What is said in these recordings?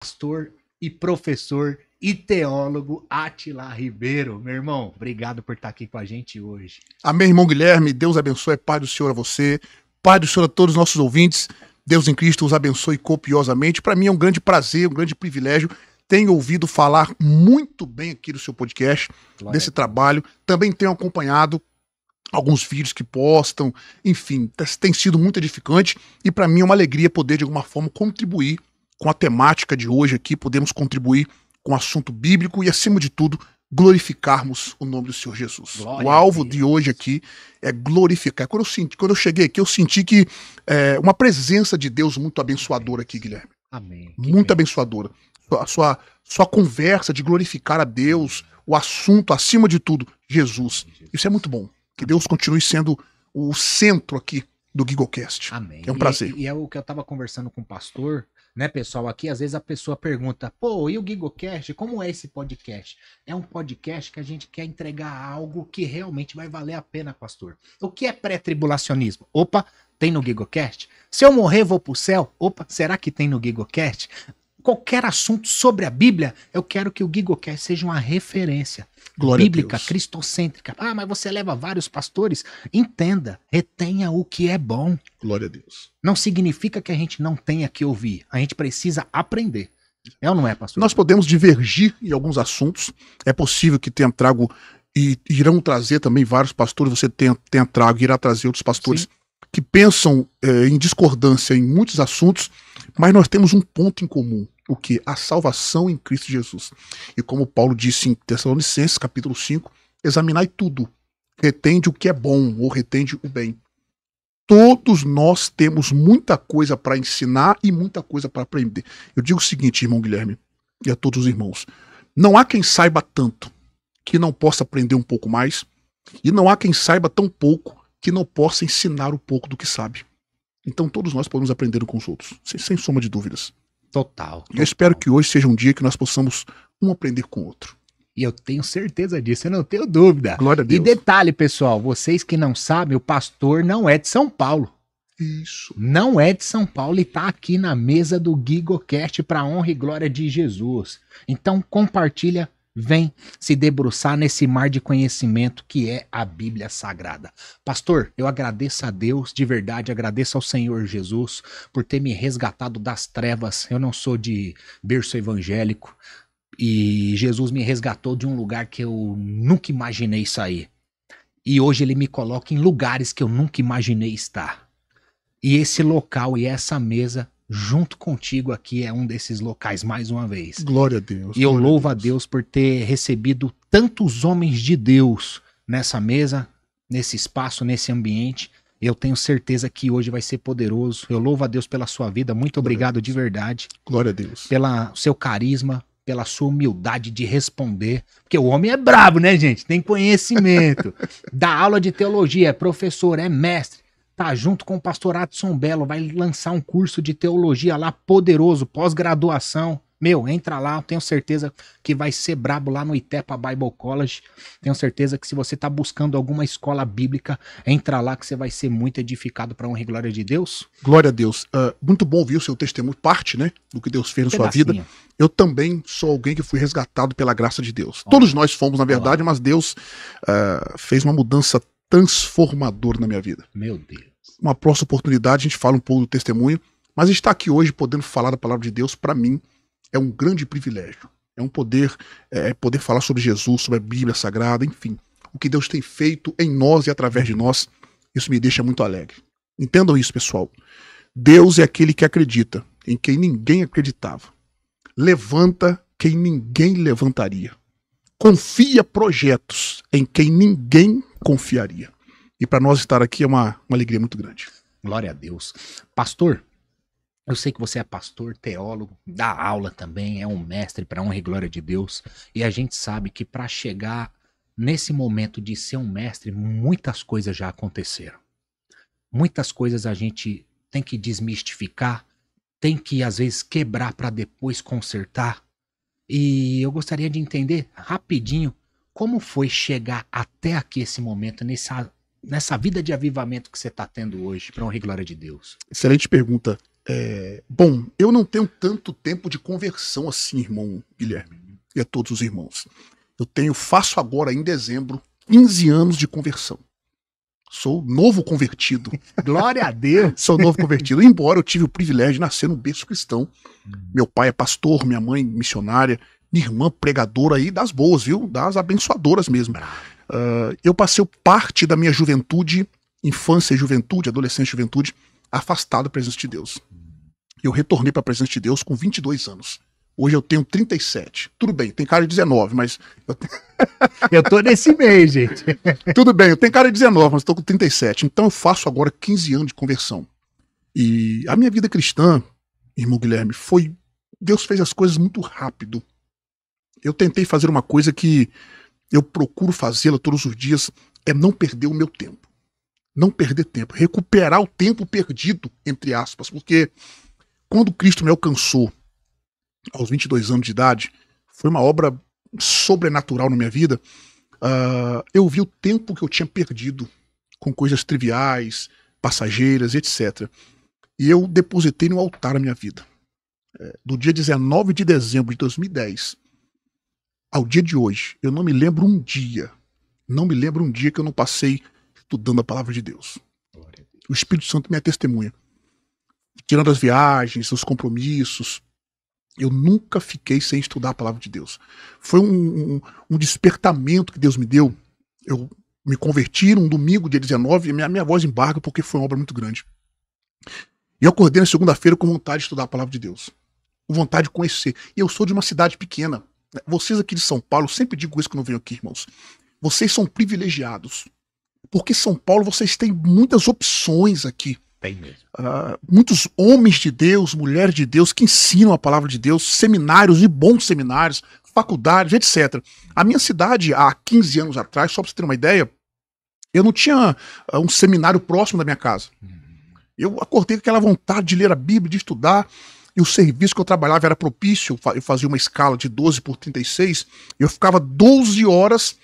Pastor e professor e teólogo Átila Ribeiro. Meu irmão, obrigado por estar aqui com a gente hoje. Amém, irmão Guilherme. Deus abençoe. Pai do Senhor a você. Pai do Senhor a todos os nossos ouvintes. Deus em Cristo os abençoe copiosamente. Para mim é um grande prazer, um grande privilégio. Tenho ouvido falar muito bem aqui do seu podcast, desse trabalho. Também tenho acompanhado alguns vídeos que postam. Enfim, tem sido muito edificante. E para mim é uma alegria poder, de alguma forma, contribuir com a temática de hoje aqui. Podemos contribuir com o assunto bíblico e, acima de tudo, glorificarmos o nome do Senhor Jesus. Glória o alvo de hoje aqui é glorificar. Quando eu cheguei aqui, eu senti que uma presença de Deus muito abençoadora aqui, Guilherme. Amém. Muito abençoadora. A sua conversa de glorificar a Deus, o assunto, acima de tudo, Jesus. Isso é muito bom. Que Deus continue sendo o centro aqui do GigoCast. Amém. É um prazer. E é o que eu tava conversando com o pastor, né, pessoal? Aqui, às vezes a pessoa pergunta, pô, e o GigoCast? Como é esse podcast? É um podcast que a gente quer entregar algo que realmente vai valer a pena, pastor. O que é pré-tribulacionismo? Opa, tem no GigoCast? Se eu morrer, vou pro céu? Opa, será que tem no GigoCast? Qualquer assunto sobre a Bíblia, eu quero que o GigoCast seja uma referência Glória bíblica, a Deus. cristocêntrica. Ah, mas você leva vários pastores? Entenda, retenha o que é bom. Glória a Deus. Não significa que a gente não tenha que ouvir. A gente precisa aprender. É ou não é, pastor? Nós podemos divergir em alguns assuntos. É possível que tenha trago e irão trazer também vários pastores. Você tenha trago e irá trazer outros pastores. Sim. Que pensam em discordância em muitos assuntos, mas nós temos um ponto em comum, o que? A salvação em Cristo Jesus. E como Paulo disse em Tessalonicenses, capítulo 5, examinai tudo, retende o que é bom ou retende o bem. Todos nós temos muita coisa para ensinar e muita coisa para aprender. Eu digo o seguinte, irmão Guilherme, e a todos os irmãos, não há quem saiba tanto que não possa aprender um pouco mais, e não há quem saiba tão pouco que não possa ensinar um pouco do que sabe. Então todos nós podemos aprender com os outros, sem soma de dúvidas. Total. Eu espero que hoje seja um dia que nós possamos um aprender com o outro. E eu tenho certeza disso, eu não tenho dúvida. Glória a Deus. E detalhe, pessoal, vocês que não sabem, o pastor não é de São Paulo. Isso. Não é de São Paulo e tá aqui na mesa do GigoCast para honra e glória de Jesus. Então compartilha. Vem se debruçar nesse mar de conhecimento que é a Bíblia Sagrada. Pastor, eu agradeço a Deus, de verdade, agradeço ao Senhor Jesus por ter me resgatado das trevas. Eu não sou de berço evangélico e Jesus me resgatou de um lugar que eu nunca imaginei sair. E hoje ele me coloca em lugares que eu nunca imaginei estar. E esse local e essa mesa junto contigo aqui é um desses locais, mais uma vez. Glória a Deus. E eu louvo a Deus por ter recebido tantos homens de Deus nessa mesa, nesse espaço, nesse ambiente. Eu tenho certeza que hoje vai ser poderoso. Eu louvo a Deus pela sua vida. Muito obrigado de verdade. Glória a Deus. Pelo seu carisma, pela sua humildade de responder. Porque o homem é brabo, né, gente? Tem conhecimento. Dá aula de teologia, é professor, é mestre. Tá junto com o pastor Adson Belo, vai lançar um curso de teologia lá poderoso, pós-graduação. Meu, entra lá, eu tenho certeza que vai ser brabo lá no Itepa Bible College. Tenho certeza que se você tá buscando alguma escola bíblica, entra lá que você vai ser muito edificado para honra e glória de Deus. Glória a Deus. Muito bom ouvir o seu testemunho, parte, né, do que Deus fez na sua vida. Eu também sou alguém que fui resgatado pela graça de Deus. Olá. Todos nós fomos, na verdade, mas Deus fez uma mudança transformadora na minha vida. Meu Deus. Uma próxima oportunidade a gente fala um pouco do testemunho, mas estar aqui hoje podendo falar da palavra de Deus, para mim, é um grande privilégio. É um poder falar sobre Jesus, sobre a Bíblia Sagrada, enfim. O que Deus tem feito em nós e através de nós, isso me deixa muito alegre. Entendam isso, pessoal. Deus é aquele que acredita em quem ninguém acreditava. Levanta quem ninguém levantaria. Confia projetos em quem ninguém confiaria. E para nós estar aqui é uma alegria muito grande. Glória a Deus. Pastor, eu sei que você é pastor, teólogo, dá aula também, é um mestre para honra e glória de Deus. E a gente sabe que para chegar nesse momento de ser um mestre, muitas coisas já aconteceram. Muitas coisas a gente tem que desmistificar, tem que às vezes quebrar para depois consertar. E eu gostaria de entender rapidinho como foi chegar até aqui esse momento, nessa vida de avivamento que você está tendo hoje, para honra e glória de Deus. Excelente pergunta. Bom, eu não tenho tanto tempo de conversão assim, irmão Guilherme, e a todos os irmãos. Faço agora em dezembro 15 anos de conversão. Sou novo convertido. Glória a Deus! Sou novo convertido, embora eu tive o privilégio de nascer num berço cristão. Meu pai é pastor, minha mãe missionária, minha irmã pregadora aí das boas, viu? Das abençoadoras mesmo. Eu passei parte da minha juventude, infância e juventude, adolescência e juventude, afastado da presença de Deus. Eu retornei para a presença de Deus com 22 anos. Hoje eu tenho 37. Tudo bem, tem cara de 19, mas... Eu tô nesse mês, gente. Tudo bem, eu tenho cara de 19, mas estou com 37. Então eu faço agora 15 anos de conversão. E a minha vida cristã, irmão Guilherme, Deus fez as coisas muito rápido. Eu tentei fazer uma coisa que eu procuro fazê-la todos os dias, é não perder o meu tempo. Não perder tempo. Recuperar o tempo perdido, entre aspas. Porque quando Cristo me alcançou aos 22 anos de idade, foi uma obra sobrenatural na minha vida. Eu vi o tempo que eu tinha perdido com coisas triviais, passageiras, etc. E eu depositei no altar a minha vida. Do dia 19 de dezembro de 2010 ao dia de hoje, eu não me lembro um dia que eu não passei estudando a palavra de Deus. O Espírito Santo me é testemunha. Tirando as viagens, os compromissos, eu nunca fiquei sem estudar a palavra de Deus. Foi um despertamento que Deus me deu. Eu me converti num domingo, dia 19, e minha voz embarga porque foi uma obra muito grande. E eu acordei na segunda-feira com vontade de estudar a palavra de Deus. Com vontade de conhecer. E eu sou de uma cidade pequena. Vocês aqui de São Paulo, eu sempre digo isso quando eu venho aqui, irmãos. Vocês são privilegiados. Porque São Paulo vocês têm muitas opções aqui. Tem mesmo. Muitos homens de Deus, mulheres de Deus que ensinam a palavra de Deus, seminários e bons seminários, faculdades, etc. A minha cidade, há 15 anos atrás, só para você ter uma ideia, eu não tinha um seminário próximo da minha casa. Eu acordei com aquela vontade de ler a Bíblia, de estudar, e o serviço que eu trabalhava era propício, eu fazia uma escala de 12 por 36, e eu ficava 12 horas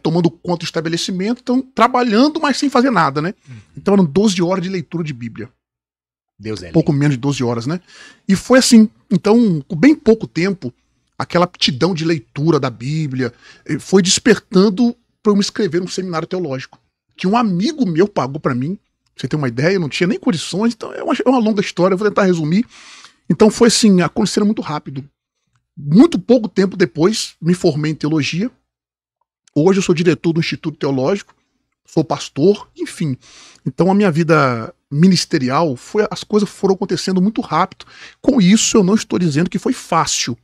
tomando conta do estabelecimento, então trabalhando, mas sem fazer nada, né? Então eram 12 horas de leitura de Bíblia. Deus é pouco menos de 12 horas, né? E foi assim. Então, com bem pouco tempo, aquela aptidão de leitura da Bíblia foi despertando para eu me inscrever num seminário teológico, que um amigo meu pagou para mim. Pra você ter uma ideia, eu não tinha nem condições, então é uma longa história, eu vou tentar resumir. Então foi assim, acontecendo muito rápido. Muito pouco tempo depois, me formei em teologia. Hoje eu sou diretor do Instituto Teológico, sou pastor, enfim. Então a minha vida ministerial, as coisas foram acontecendo muito rápido. Com isso eu não estou dizendo que foi fácil.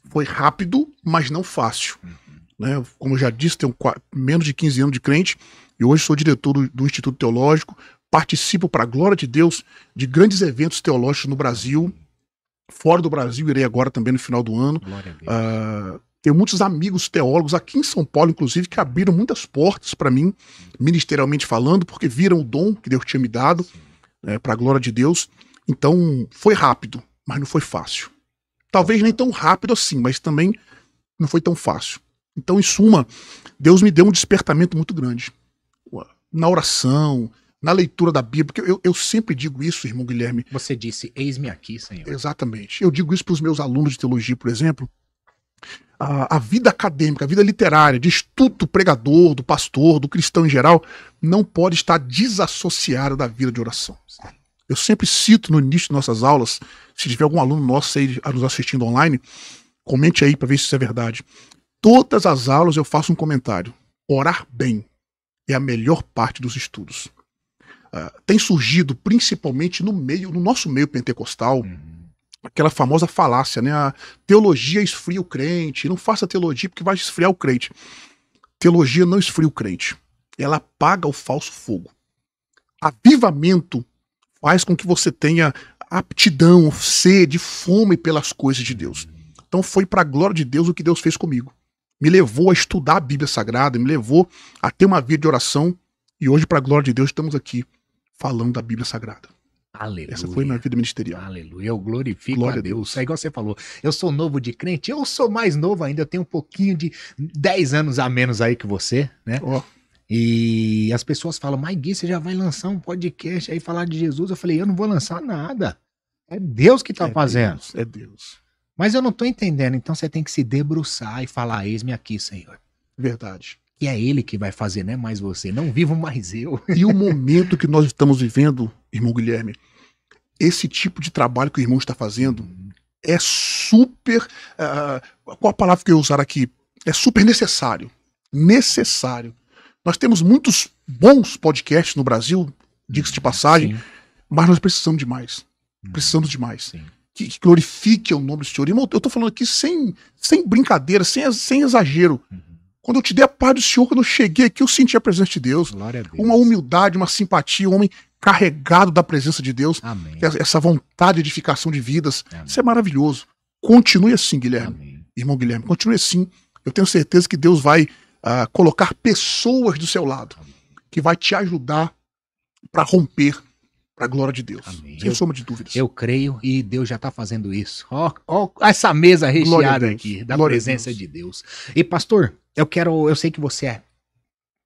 Foi rápido, mas não fácil. Né? Como eu já disse, tenho menos de 15 anos de crente e hoje sou diretor do Instituto Teológico, participo, para a glória de Deus, de grandes eventos teológicos no Brasil, fora do Brasil, irei agora também no final do ano. Glória a Deus. Tenho muitos amigos teólogos aqui em São Paulo, inclusive, que abriram muitas portas para mim, ministerialmente falando, porque viram o dom que Deus tinha me dado, para a glória de Deus. Então, foi rápido, mas não foi fácil. Talvez nem tão rápido assim, mas também não foi tão fácil. Então, em suma, Deus me deu um despertamento muito grande. Na oração, na leitura da Bíblia, porque eu sempre digo isso, irmão Guilherme. Você disse, eis-me aqui, Senhor. Exatamente. Eu digo isso para os meus alunos de teologia, por exemplo. A vida acadêmica, a vida literária, de estudo do pregador, do pastor, do cristão em geral, não pode estar desassociada da vida de oração. Eu sempre cito no início de nossas aulas, se tiver algum aluno nosso aí nos assistindo online, comente aí para ver se isso é verdade. Todas as aulas eu faço um comentário. Orar bem é a melhor parte dos estudos. Tem surgido principalmente no nosso meio pentecostal, aquela famosa falácia, né? A teologia esfria o crente. Não faça teologia porque vai esfriar o crente. Teologia não esfria o crente. Ela apaga o falso fogo. Avivamento faz com que você tenha aptidão, sede, fome pelas coisas de Deus. Então foi para a glória de Deus o que Deus fez comigo. Me levou a estudar a Bíblia Sagrada, me levou a ter uma vida de oração. E hoje, para a glória de Deus, estamos aqui falando da Bíblia Sagrada. Aleluia. Essa foi minha vida ministerial. Aleluia. Eu glorifico Glória a Deus. É igual você falou. Eu sou novo de crente. Eu sou mais novo ainda. Eu tenho um pouquinho de 10 anos a menos aí que você, né? Ó. E as pessoas falam, mas Gui, você já vai lançar um podcast aí falar de Jesus? Eu falei, eu não vou lançar nada. É Deus que tá fazendo. Deus, é Deus. Mas eu não tô entendendo. Então você tem que se debruçar e falar, eis-me aqui, Senhor. Verdade. E é Ele que vai fazer, não é mais você. Não vivo mais eu. E o momento que nós estamos vivendo, irmão Guilherme, esse tipo de trabalho que o irmão está fazendo é super... qual a palavra que eu usar aqui? É super necessário. Necessário. Nós temos muitos bons podcasts no Brasil, diga-se de passagem, Sim. mas nós precisamos de mais. Precisamos de mais. Sim. Que glorifique o nome do Senhor. Irmão, eu tô falando aqui sem brincadeira, sem exagero. Quando eu te dei a paz do Senhor, quando eu cheguei aqui, eu senti a presença de Deus. Glória a Deus. Uma humildade, uma simpatia, um homem carregado da presença de Deus. Amém. Essa vontade de edificação de vidas. Amém. Isso é maravilhoso. Continue assim, Guilherme. Amém. Irmão Guilherme, continue assim. Eu tenho certeza que Deus vai colocar pessoas do seu lado, que vai te ajudar para romper para a glória de Deus. Amém. Sem sombra de dúvidas. Eu creio e Deus já está fazendo isso. Ó, essa mesa recheada aqui da presença de Deus. E pastor, eu sei que você é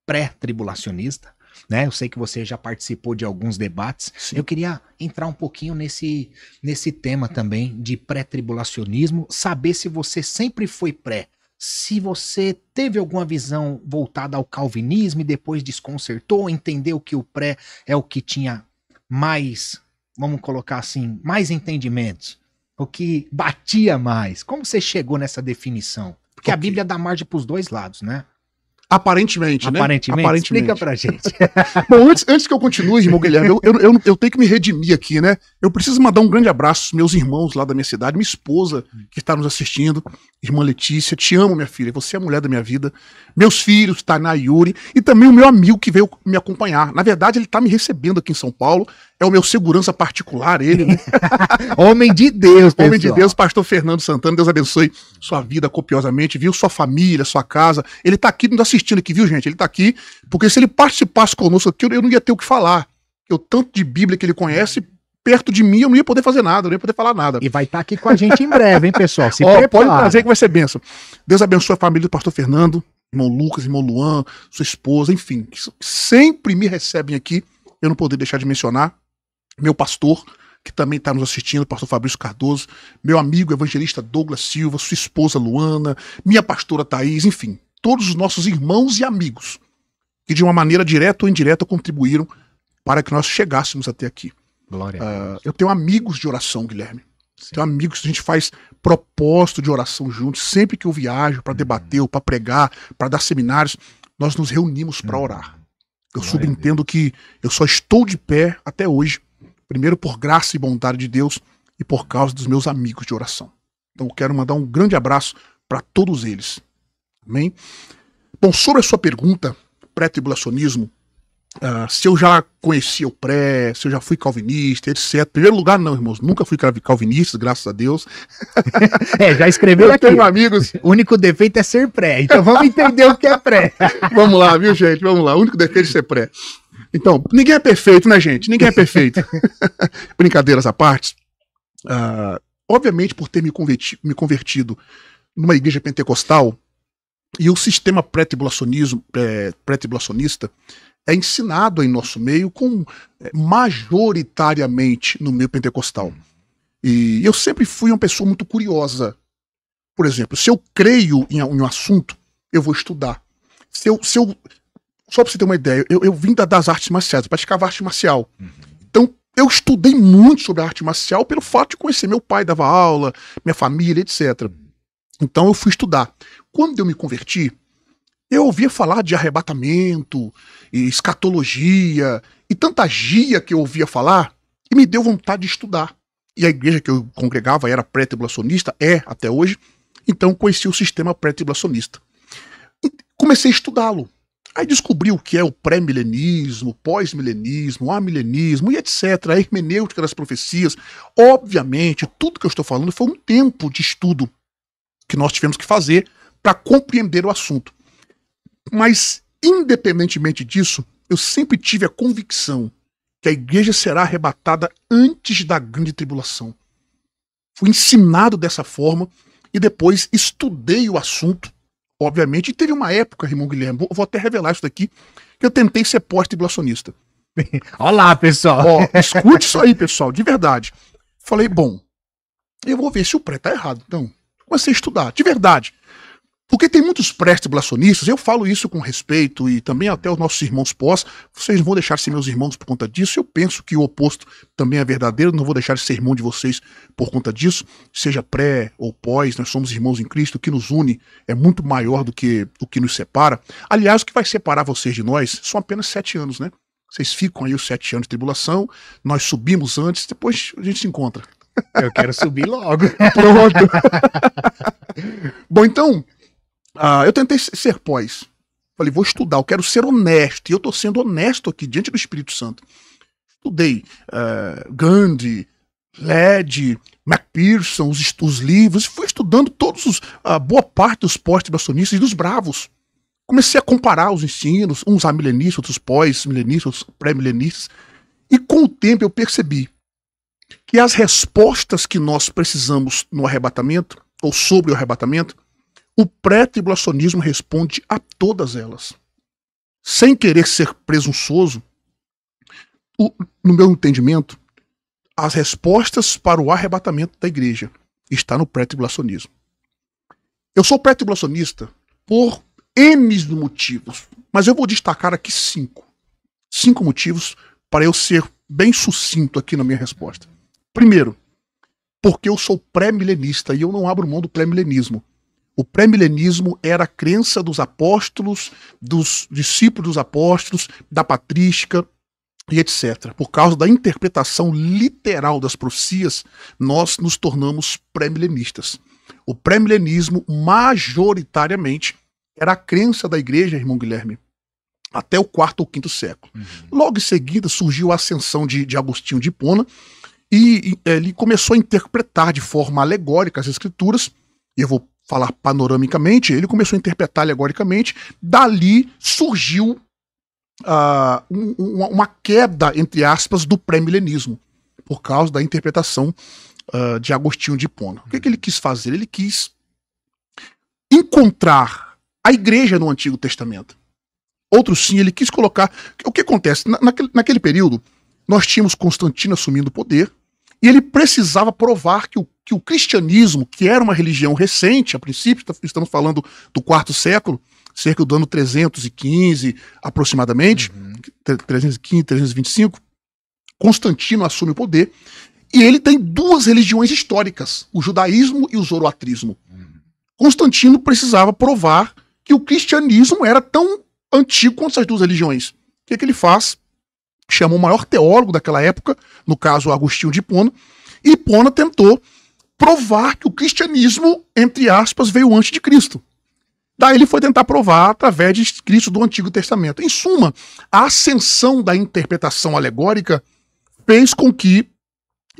pré-tribulacionista, né? Eu sei que você já participou de alguns debates. Sim. Eu queria entrar um pouquinho nesse tema também de pré-tribulacionismo, saber se você sempre foi pré. Se você teve alguma visão voltada ao calvinismo e depois desconcertou, entendeu que o pré é o que tinha mais, vamos colocar assim, mais entendimentos, o que batia mais. Como você chegou nessa definição? Porque a Bíblia dá margem para os dois lados, né? Aparentemente, né? Aparentemente. Explica pra gente. Bom, antes que eu continue, irmão Guilherme, eu tenho que me redimir aqui, né? Eu preciso mandar um grande abraço aos meus irmãos lá da minha cidade, minha esposa que está nos assistindo, irmã Letícia, te amo, minha filha, você é a mulher da minha vida, meus filhos, Tainá e Yuri, e também o meu amigo que veio me acompanhar. Na verdade, ele está me recebendo aqui em São Paulo, é o meu segurança particular, ele, né? Homem de Deus, pessoal. Homem de Deus, pastor Fernando Santana, Deus abençoe sua vida copiosamente, viu? Sua família, sua casa. Ele tá aqui nos assistindo aqui, viu, gente? Ele tá aqui, porque se ele participasse conosco aqui, eu não ia ter o que falar. O tanto de Bíblia que ele conhece, perto de mim, eu não ia poder fazer nada, eu não ia poder falar nada. E vai estar aqui com a gente em breve, hein, pessoal? Se pode trazer que vai ser bênção. Deus abençoe a família do pastor Fernando, irmão Lucas, irmão Luan, sua esposa, enfim, que sempre me recebem aqui, eu não poderia deixar de mencionar. Meu pastor, que também está nos assistindo, o pastor Fabrício Cardoso, meu amigo evangelista Douglas Silva, sua esposa Luana, minha pastora Thaís, enfim, todos os nossos irmãos e amigos que de uma maneira direta ou indireta contribuíram para que nós chegássemos até aqui. Glória a Deus. Eu tenho amigos de oração, Guilherme. Tenho amigos que a gente faz propósito de oração juntos, sempre que eu viajo para debater ou para pregar, para dar seminários, nós nos reunimos para orar. Eu subentendo que eu só estou de pé até hoje, primeiro por graça e bondade de Deus e por causa dos meus amigos de oração. Então eu quero mandar um grande abraço para todos eles. Amém? Bom, sobre a sua pergunta, pré-tribulacionismo, se eu já conhecia o pré, se eu já fui calvinista, etc. Em primeiro lugar, não, irmãos, nunca fui calvinista, graças a Deus. Já escreveu aqui. Tenho amigos. O único defeito é ser pré, então vamos entender o que é pré. Vamos lá, viu, gente? Vamos lá. O único defeito é ser pré. Então, ninguém é perfeito, né, gente? Ninguém é perfeito. Brincadeiras à parte. Obviamente, por ter me convertido numa igreja pentecostal, e o sistema pré-tribulacionista é ensinado em nosso meio majoritariamente no meio pentecostal. E eu sempre fui uma pessoa muito curiosa. Por exemplo, se eu creio em um assunto, eu vou estudar. Só pra você ter uma ideia, eu vim das artes marciais, eu praticava arte marcial. Então, eu estudei muito sobre a arte marcial pelo fato de conhecer meu pai, dava aula, minha família, etc. Então, eu fui estudar. Quando eu me converti, eu ouvia falar de arrebatamento, e escatologia, e tanta gia que eu ouvia falar, e me deu vontade de estudar. E a igreja que eu congregava era pré-tribulacionista, até hoje, então conheci o sistema pré-tribulacionista. Comecei a estudá-lo. Aí descobri o que é o pré-milenismo, pós-milenismo, amilenismo e etc. A hermenêutica das profecias. Obviamente, tudo que eu estou falando foi um tempo de estudo que nós tivemos que fazer para compreender o assunto. Mas, independentemente disso, eu sempre tive a convicção que a igreja será arrebatada antes da grande tribulação. Fui ensinado dessa forma e depois estudei o assunto, obviamente, e teve uma época, irmão Guilherme, vou até revelar isso daqui, que eu tentei ser pós-tribulacionista. Olá, pessoal. Escute isso aí, pessoal, de verdade. Falei, bom, eu vou ver se o pré tá errado. Então, comecei a estudar, de verdade. Porque tem muitos pré-tribulacionistas, eu falo isso com respeito, e também até os nossos irmãos pós, vocês não vão deixar de ser meus irmãos por conta disso, eu penso que o oposto também é verdadeiro, não vou deixar de ser irmão de vocês por conta disso, seja pré ou pós, nós somos irmãos em Cristo, o que nos une é muito maior do que o que nos separa. Aliás, o que vai separar vocês de nós são apenas 7 anos, né? Vocês ficam aí os 7 anos de tribulação, nós subimos antes, depois a gente se encontra. Eu quero subir logo. Pronto. Bom, então, eu tentei ser pós. Falei, vou estudar, eu quero ser honesto. E eu estou sendo honesto aqui, diante do Espírito Santo. Estudei Gandhi, Led, McPherson, os livros. Fui estudando boa parte dos pós-tribulacionistas e dos bravos. Comecei a comparar os ensinos, uns amilenistas, outros pós-milenistas, outros pré-milenistas. E com o tempo eu percebi que as respostas que nós precisamos no arrebatamento, ou sobre o arrebatamento, o pré-tribulacionismo responde a todas elas. Sem querer ser presunçoso, no meu entendimento, as respostas para o arrebatamento da igreja estão no pré-tribulacionismo. Eu sou pré-tribulacionista por N motivos, mas eu vou destacar aqui 5. 5 motivos para eu ser bem sucinto aqui na minha resposta. Primeiro, porque eu sou pré-milenista e eu não abro mão do pré-milenismo. O pré-milenismo era a crença dos apóstolos, dos discípulos dos apóstolos, da patrística e etc. Por causa da interpretação literal das profecias, nós nos tornamos pré-milenistas. O pré-milenismo, majoritariamente, era a crença da igreja, irmão Guilherme, até o 4º ou 5º século. Logo em seguida surgiu a ascensão de Agostinho de Hipona, e ele começou a interpretar de forma alegórica as escrituras, e eu vou falar panoramicamente, ele começou a interpretar alegoricamente, dali surgiu uma queda, entre aspas, do pré-milenismo, por causa da interpretação de Agostinho de Hipona. O que ele quis fazer? Ele quis encontrar a igreja no Antigo Testamento. Outro sim, ele quis colocar... O que acontece? Naquele período, nós tínhamos Constantino assumindo o poder, e ele precisava provar que o cristianismo, que era uma religião recente, a princípio, estamos falando do 4º século, cerca do ano 315 aproximadamente, 315, 325, Constantino assume o poder, e ele tem 2 religiões históricas, o judaísmo e o zoroatrismo. Constantino precisava provar que o cristianismo era tão antigo quanto essas 2 religiões. O que ele faz? Chamou o maior teólogo daquela época, no caso Agostinho de Hipona, e Hipona tentou provar que o cristianismo, entre aspas, veio antes de Cristo. Daí ele foi tentar provar através de escritos do Antigo Testamento. Em suma, a ascensão da interpretação alegórica fez com que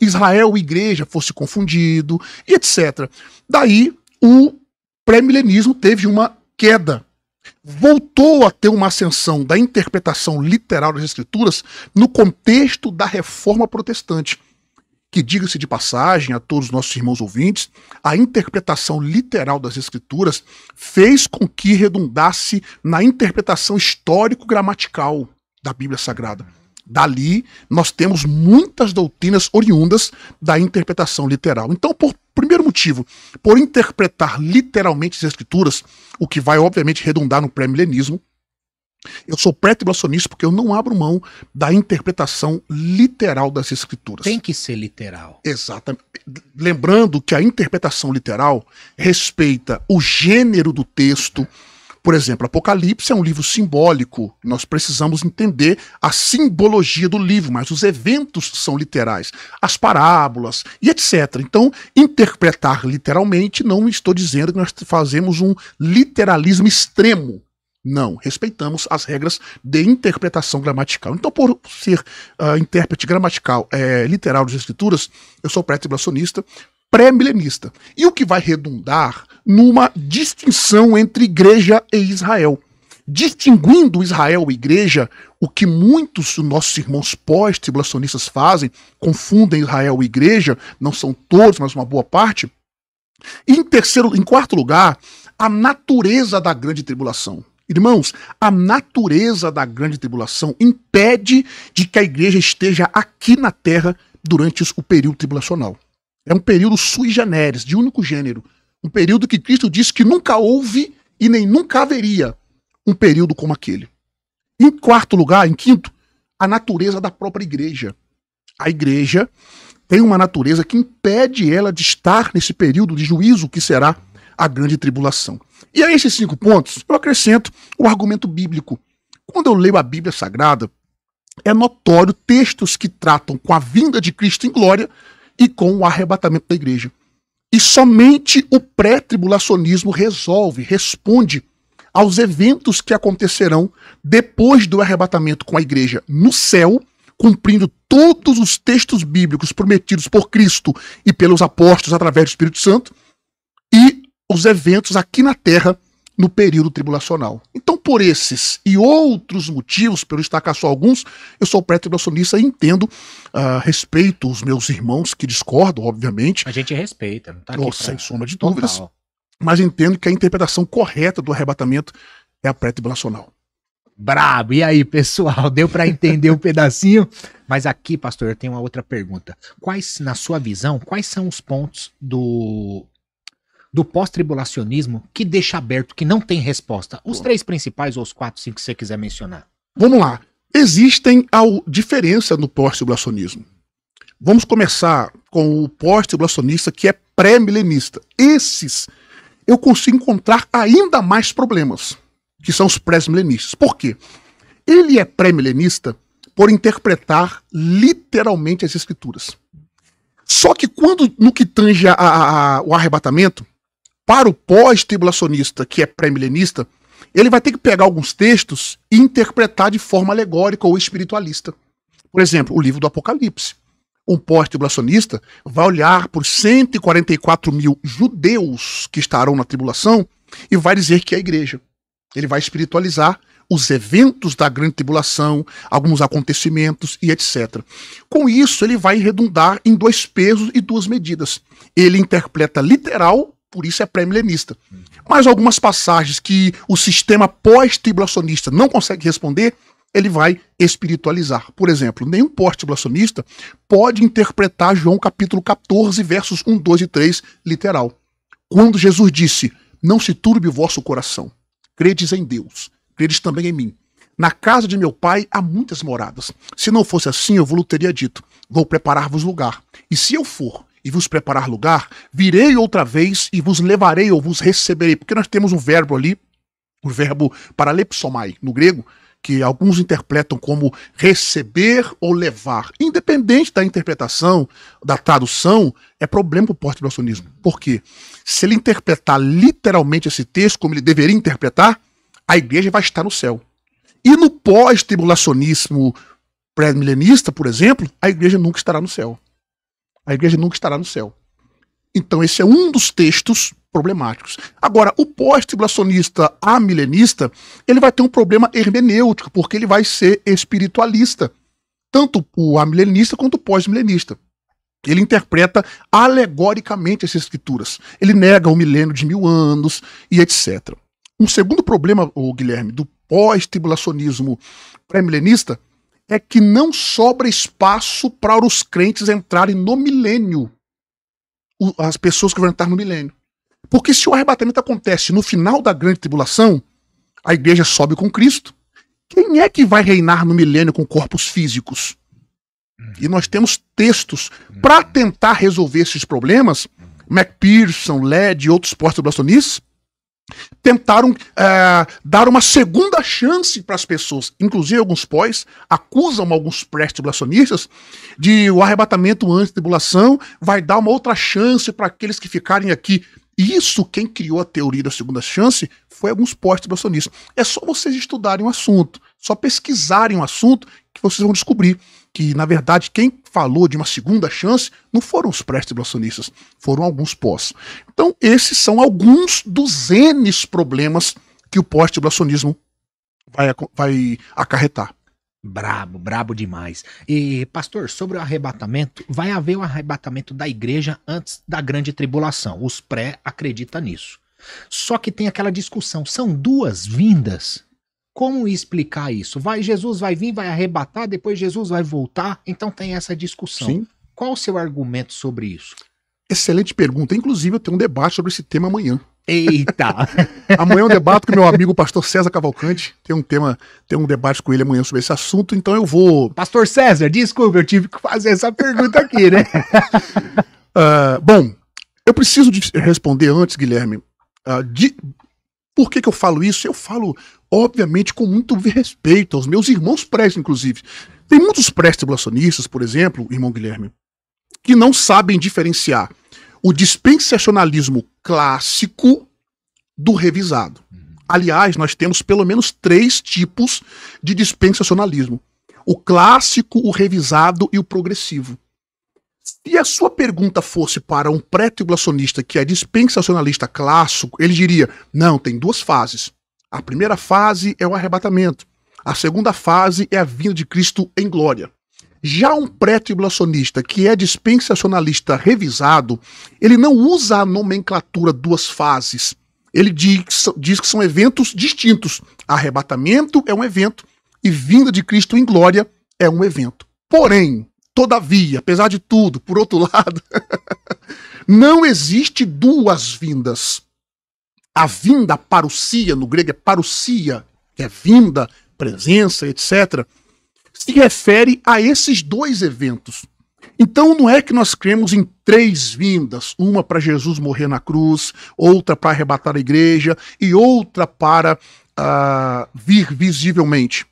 Israel e igreja fosse confundido, e etc. Daí o pré-milenismo teve uma queda. Voltou a ter uma ascensão da interpretação literal das Escrituras no contexto da Reforma Protestante, que, diga-se de passagem a todos os nossos irmãos ouvintes, a interpretação literal das Escrituras fez com que redundasse na interpretação histórico-gramatical da Bíblia Sagrada. Dali, nós temos muitas doutrinas oriundas da interpretação literal. Então, por primeiro motivo, por interpretar literalmente as Escrituras, o que vai, obviamente, redundar no pré-milenismo, eu sou pré-tribulacionista porque eu não abro mão da interpretação literal das Escrituras. Tem que ser literal. Exatamente. Lembrando que a interpretação literal respeita o gênero do texto. Por exemplo, Apocalipse é um livro simbólico, nós precisamos entender a simbologia do livro, mas os eventos são literais, as parábolas e etc. Então, interpretar literalmente, não estou dizendo que nós fazemos um literalismo extremo. Não, respeitamos as regras de interpretação gramatical. Então, por ser intérprete gramatical literal das Escrituras, eu sou pré-tribulacionista, pré-milenista. E o que vai redundar numa distinção entre igreja e Israel. Distinguindo Israel e igreja, o que muitos dos nossos irmãos pós-tribulacionistas fazem, confundem Israel e igreja, não são todos, mas uma boa parte. E em quarto lugar, a natureza da grande tribulação. Irmãos, a natureza da grande tribulação impede de que a igreja esteja aqui na terra durante o período tribulacional. É um período sui generis, de único gênero. Um período que Cristo disse que nunca houve e nem nunca haveria um período como aquele. Em quarto lugar, em quinto, a natureza da própria igreja. A igreja tem uma natureza que impede ela de estar nesse período de juízo que será a grande tribulação. E a esses 5 pontos, eu acrescento o argumento bíblico. Quando eu leio a Bíblia Sagrada, é notório textos que tratam com a vinda de Cristo em glória e com o arrebatamento da igreja. E somente o pré-tribulacionismo responde aos eventos que acontecerão depois do arrebatamento com a igreja no céu, cumprindo todos os textos bíblicos prometidos por Cristo e pelos apóstolos através do Espírito Santo, e os eventos aqui na terra no período tribulacional. Então, por esses e outros motivos, pelo destacar só alguns, eu sou pré-tribulacionista e entendo, respeito os meus irmãos que discordam, obviamente. A gente respeita, não tá aqui sem sombra de dúvidas. Mas entendo que a interpretação correta do arrebatamento é a pré-tribulacional. Brabo! E aí, pessoal? Deu para entender um pedacinho? Mas aqui, pastor, eu tenho uma outra pergunta. Na sua visão, quais são os pontos do pós-tribulacionismo que deixa aberto, que não tem resposta? Os 3 principais ou os 4, 5 que você quiser mencionar. Vamos lá. Existem diferença no pós-tribulacionismo. Vamos começar com o pós-tribulacionista que é pré-milenista. Esses eu consigo encontrar ainda mais problemas, que são os pré-milenistas. Por quê? Ele é pré-milenista por interpretar literalmente as escrituras. Só que quando, no que tange o arrebatamento, para o pós-tribulacionista, que é pré-milenista, ele vai ter que pegar alguns textos e interpretar de forma alegórica ou espiritualista. Por exemplo, o livro do Apocalipse. Um pós-tribulacionista vai olhar por 144 mil judeus que estarão na tribulação e vai dizer que é a igreja. Ele vai espiritualizar os eventos da grande tribulação, alguns acontecimentos e etc. Com isso, ele vai redundar em 2 pesos e 2 medidas. Ele interpreta literal, por isso é pré-milenista. Mas algumas passagens que o sistema pós-tribulacionista não consegue responder, ele vai espiritualizar. Por exemplo, nenhum pós-tribulacionista pode interpretar João capítulo 14, versos 1, 2 e 3, literal. Quando Jesus disse, não se turbe o vosso coração, credes em Deus, credes também em mim. Na casa de meu pai há muitas moradas. Se não fosse assim, eu vos teria dito, vou preparar-vos lugar. E se eu for e vos preparar lugar, virei outra vez e vos levarei ou vos receberei. Porque nós temos um verbo ali, o verbo paralepsomai, no grego, que alguns interpretam como receber ou levar. Independente da interpretação, da tradução, é problema para o pós-tribulacionismo. Por quê? Se ele interpretar literalmente esse texto, como ele deveria interpretar, a igreja vai estar no céu. E no pós-tribulacionismo pré-milenista, por exemplo, a igreja nunca estará no céu. A igreja nunca estará no céu. Então esse é um dos textos problemáticos. Agora, o pós-tribulacionista amilenista, ele vai ter um problema hermenêutico, porque ele vai ser espiritualista. Tanto o amilenista quanto o pós-milenista. Ele interpreta alegoricamente as escrituras. Ele nega o milênio de 1000 anos e etc. Um segundo problema, Guilherme, do pós-tribulacionismo pré-milenista é que não sobra espaço para os crentes entrarem no milênio. As pessoas que vão entrar no milênio. Porque se o arrebatamento acontece no final da grande tribulação, a igreja sobe com Cristo. Quem é que vai reinar no milênio com corpos físicos? E nós temos textos para tentar resolver esses problemas. McPherson, Led e outros pós-tribulacionistas tentaram dar uma segunda chance para as pessoas. Inclusive alguns pós acusam alguns pré-tribulacionistas de o arrebatamento antes da tribulação vai dar uma outra chance para aqueles que ficarem aqui. Isso, quem criou a teoria da segunda chance foi alguns pós-tribulacionistas. É só vocês estudarem o assunto, só pesquisarem o assunto que vocês vão descobrir que, na verdade, quem falou de uma segunda chance não foram os pré-tribulacionistas, foram alguns pós. Então, esses são alguns dos N problemas que o pós-tribulacionismo vai acarretar. Brabo, brabo demais. E, pastor, sobre o arrebatamento, vai haver o arrebatamento da igreja antes da grande tribulação. Os pré acreditam nisso. Só que tem aquela discussão, são 2 vindas. Como explicar isso? Jesus vai vir, vai arrebatar, depois Jesus vai voltar. Então tem essa discussão. Sim. Qual o seu argumento sobre isso? Excelente pergunta. Inclusive, eu tenho um debate sobre esse tema amanhã. Eita! Amanhã eu debato com meu amigo o pastor César Cavalcante. Tem um debate com ele amanhã sobre esse assunto, então eu vou... Pastor César, desculpa, eu tive que fazer essa pergunta aqui, né? Bom, eu preciso responder antes, Guilherme, por que eu falo isso? Eu falo, obviamente, com muito respeito aos meus irmãos pré, inclusive. Tem muitos pré-tribulacionistas, por exemplo, irmão Guilherme, que não sabem diferenciar o dispensacionalismo clássico do revisado. Aliás, nós temos pelo menos 3 tipos de dispensacionalismo: o clássico, o revisado e o progressivo. Se a sua pergunta fosse para um pré-tribulacionista que é dispensacionalista clássico, ele diria: não, tem 2 fases. A primeira fase é o arrebatamento. A segunda fase é a vinda de Cristo em glória. Já um pré-tribulacionista que é dispensacionalista revisado, ele não usa a nomenclatura 2 fases. Ele diz que são eventos distintos. Arrebatamento é um evento e vinda de Cristo em glória é um evento. Porém, todavia, apesar de tudo, por outro lado, não existe 2 vindas. A vinda, parousia, no grego é parousia, que é vinda, presença, etc., se refere a esses 2 eventos. Então não é que nós cremos em 3 vindas, uma para Jesus morrer na cruz, outra para arrebatar a igreja e outra para vir visivelmente.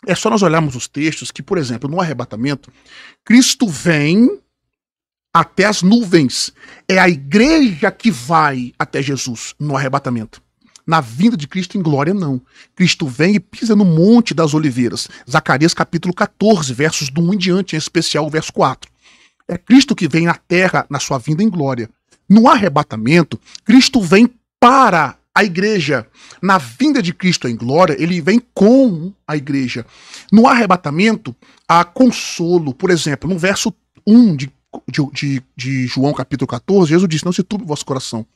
É só nós olharmos os textos que, por exemplo, no arrebatamento, Cristo vem até as nuvens. É a igreja que vai até Jesus no arrebatamento. Na vinda de Cristo em glória, não. Cristo vem e pisa no Monte das Oliveiras. Zacarias capítulo 14, versos do 1 em diante, em especial o verso 4. É Cristo que vem na terra na sua vinda em glória. No arrebatamento, Cristo vem para a igreja. Na vinda de Cristo em glória, ele vem com a igreja. No arrebatamento, há consolo. Por exemplo, no verso 1 de João capítulo 14, Jesus disse: não se turbe o vosso coração.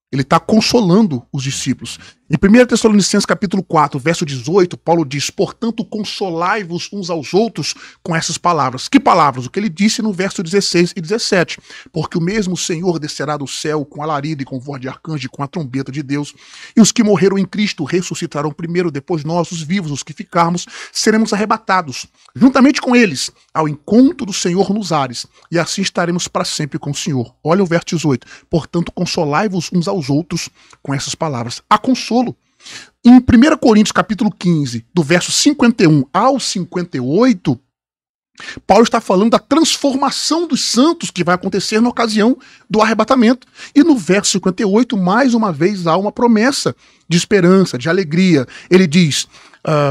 Ele está consolando os discípulos. Em 1 Tessalonicenses capítulo 4, verso 18, Paulo diz: portanto, consolai-vos uns aos outros com essas palavras. Que palavras? O que ele disse no verso 16 e 17. Porque o mesmo Senhor descerá do céu com alarido e com voz de arcanjo e com a trombeta de Deus. E os que morreram em Cristo ressuscitarão primeiro, depois nós, os vivos, os que ficarmos, seremos arrebatados, juntamente com eles, ao encontro do Senhor nos ares. E assim estaremos para sempre com o Senhor. Olha o verso 18. Portanto, consolai-vos uns aos outros com essas palavras. Há consolo. Em 1 Coríntios capítulo 15, do verso 51 ao 58, Paulo está falando da transformação dos santos que vai acontecer na ocasião do arrebatamento. E no verso 58, mais uma vez, há uma promessa de esperança, de alegria. Ele diz: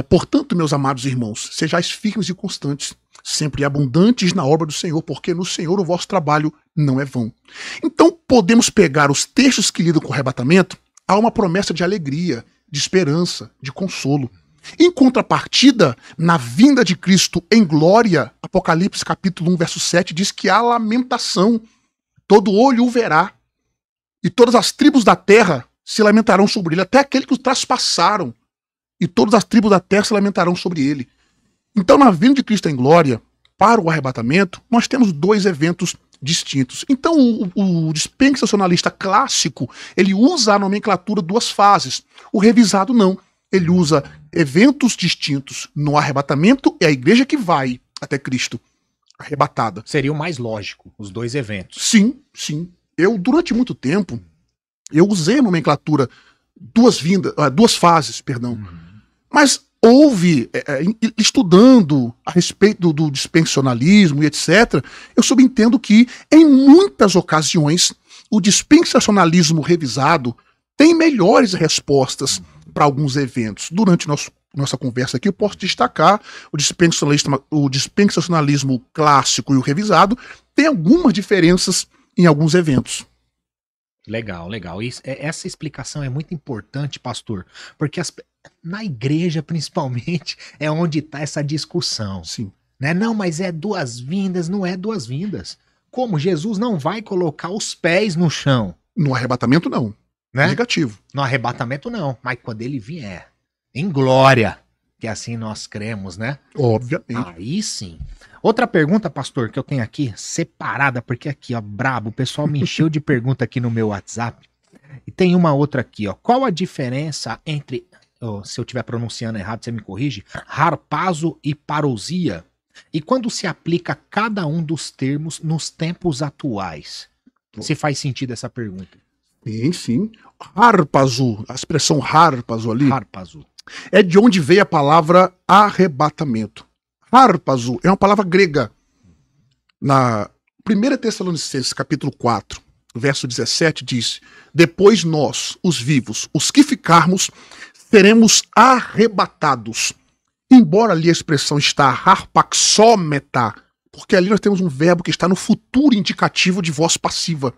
portanto, meus amados irmãos, sejais firmes e constantes, sempre abundantes na obra do Senhor, porque no Senhor o vosso trabalho não é vão. Então podemos pegar os textos que lidam com o arrebatamento. Há uma promessa de alegria, de esperança, de consolo. Em contrapartida, na vinda de Cristo em glória, Apocalipse capítulo 1, verso 7, diz que há lamentação. Todo olho o verá, e todas as tribos da terra se lamentarão sobre ele, até aquele que o traspassaram, e todas as tribos da terra se lamentarão sobre ele. Então, na vinda de Cristo em glória, para o arrebatamento, nós temos 2 eventos distintos. Então, o dispensacionalista clássico, ele usa a nomenclatura 2 fases. O revisado não. Ele usa eventos distintos. No arrebatamento, é a igreja que vai até Cristo, arrebatada. Seria o mais lógico, os 2 eventos. Sim, sim. Eu, durante muito tempo, eu usei a nomenclatura 2 fases, perdão. Mas houve, estudando a respeito do dispensacionalismo e etc., eu subentendo que, em muitas ocasiões, o dispensacionalismo revisado tem melhores respostas para alguns eventos. Durante nossa conversa aqui, eu posso destacar o dispensacionalismo clássico e o revisado tem algumas diferenças em alguns eventos. Legal, legal. Essa explicação é muito importante, pastor, porque na igreja, principalmente, é onde está essa discussão. Sim. Né? Não, mas é 2 vindas, não é 2 vindas. Como? Jesus não vai colocar os pés no chão. No arrebatamento, não. Né? Negativo. No arrebatamento, não. Mas quando ele vier, em glória, que assim nós cremos, né? Obviamente. Aí sim. Outra pergunta, pastor, que eu tenho aqui, separada, porque aqui, ó, brabo, o pessoal me encheu de pergunta aqui no meu WhatsApp. E tem uma outra aqui, ó. Qual a diferença entre, se eu estiver pronunciando errado, você me corrige, harpazo e parousia? E quando se aplica cada um dos termos nos tempos atuais? Se faz sentido essa pergunta. Sim, sim. Harpazo, a expressão harpazo ali, Harpazo. é de onde veio a palavra arrebatamento. Harpazo é uma palavra grega. Na 1 Tessalonicenses, capítulo 4, verso 17, diz: depois nós, os vivos, os que ficarmos, seremos arrebatados. Embora ali a expressão está harpaxômeta, porque ali nós temos um verbo que está no futuro indicativo de voz passiva.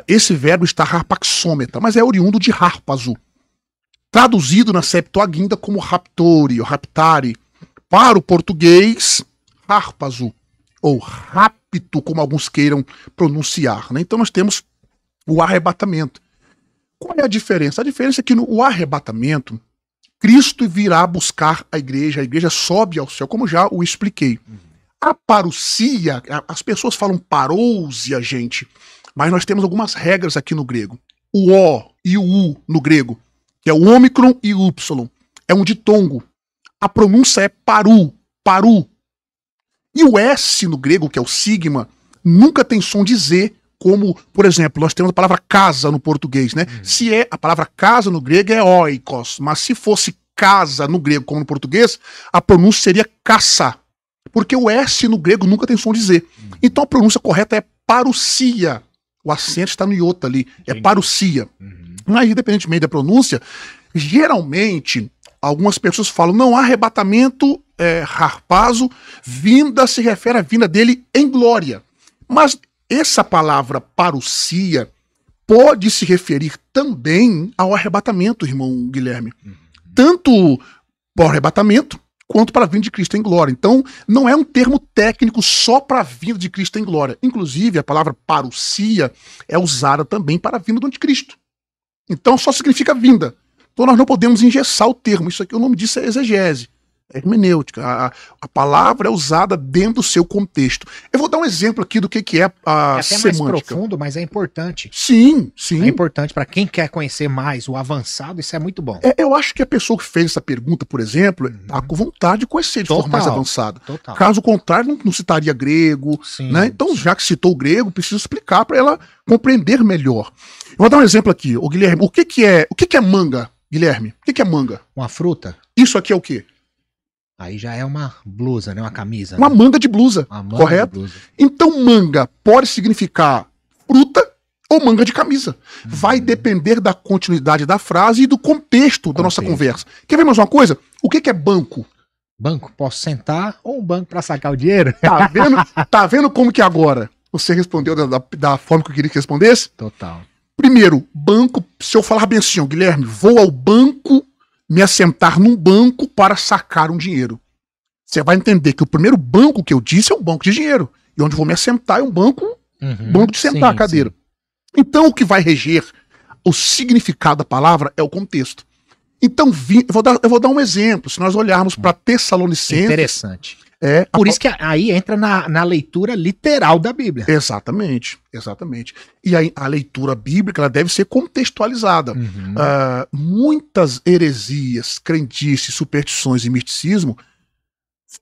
Esse verbo está harpaxômeta, mas é oriundo de harpazo, traduzido na Septuaginta como raptori ou raptare. Para o português, harpazo, ou rapto, como alguns queiram pronunciar, né? Então nós temos o arrebatamento. Qual é a diferença? A diferença é que no arrebatamento, Cristo virá buscar a igreja sobe ao céu, como já o expliquei. A parousia, as pessoas falam parousia, gente, mas nós temos algumas regras aqui no grego. O O e o U no grego, que é o ômicron e o Y, é um ditongo. A pronúncia é paru, paru. E o S no grego, que é o sigma, nunca tem som de Z, como, por exemplo, nós temos a palavra casa no português, né? Se é a palavra casa no grego é oikos, mas se fosse casa no grego como no português, a pronúncia seria caça, porque o S no grego nunca tem som de Z. Então a pronúncia correta é parousia. O acento está no iota ali, é parousia. Mas, independentemente da pronúncia, geralmente algumas pessoas falam, não, arrebatamento, harpazo, vinda se refere à vinda dele em glória. Mas essa palavra parousia pode se referir também ao arrebatamento, irmão Guilherme. Tanto para o arrebatamento, quanto para a vinda de Cristo em glória. Então, não é um termo técnico só para a vinda de Cristo em glória. Inclusive, a palavra parousia é usada também para a vinda do anticristo. Então, só significa vinda. Então nós não podemos engessar o termo. Isso aqui, o nome disso é exegese, é hermenêutica. A palavra é usada dentro do seu contexto. Eu vou dar um exemplo aqui do que é a até semântica. Mais profundo, mas é importante. Sim, sim. É importante para quem quer conhecer mais o avançado, isso é muito bom. Eu acho que a pessoa que fez essa pergunta, por exemplo, está com vontade de conhecer de forma mais avançada. Total. Caso contrário, não citaria grego. Sim, né? Então, já que citou o grego, preciso explicar para ela compreender melhor. Eu vou dar um exemplo aqui. Ô, Guilherme, o que é manga? Guilherme, o que é manga? Uma fruta? Isso aqui é o quê? Aí já é uma blusa, né? Uma camisa. Uma manga de blusa, manga correto? De blusa. Então manga pode significar fruta ou manga de camisa. Vai depender da continuidade da frase e do contexto da nossa conversa. Quer ver mais uma coisa? O que é banco? Banco, posso sentar ou um banco para sacar o dinheiro? Tá vendo como que agora você respondeu da forma que eu queria que respondesse? Total. Primeiro, banco, se eu falar bem assim, ó, Guilherme, vou ao banco me assentar num banco para sacar um dinheiro. Você vai entender que o primeiro banco que eu disse é um banco de dinheiro. E onde vou me assentar é um banco, banco de sentar a cadeira. Sim. Então o que vai reger o significado da palavra é o contexto. Então, eu vou dar um exemplo. Se nós olharmos para Tessalonicenses... Interessante. Por isso que aí entra na leitura literal da Bíblia. Exatamente. E a leitura bíblica ela deve ser contextualizada. Muitas heresias, crendices, superstições e misticismo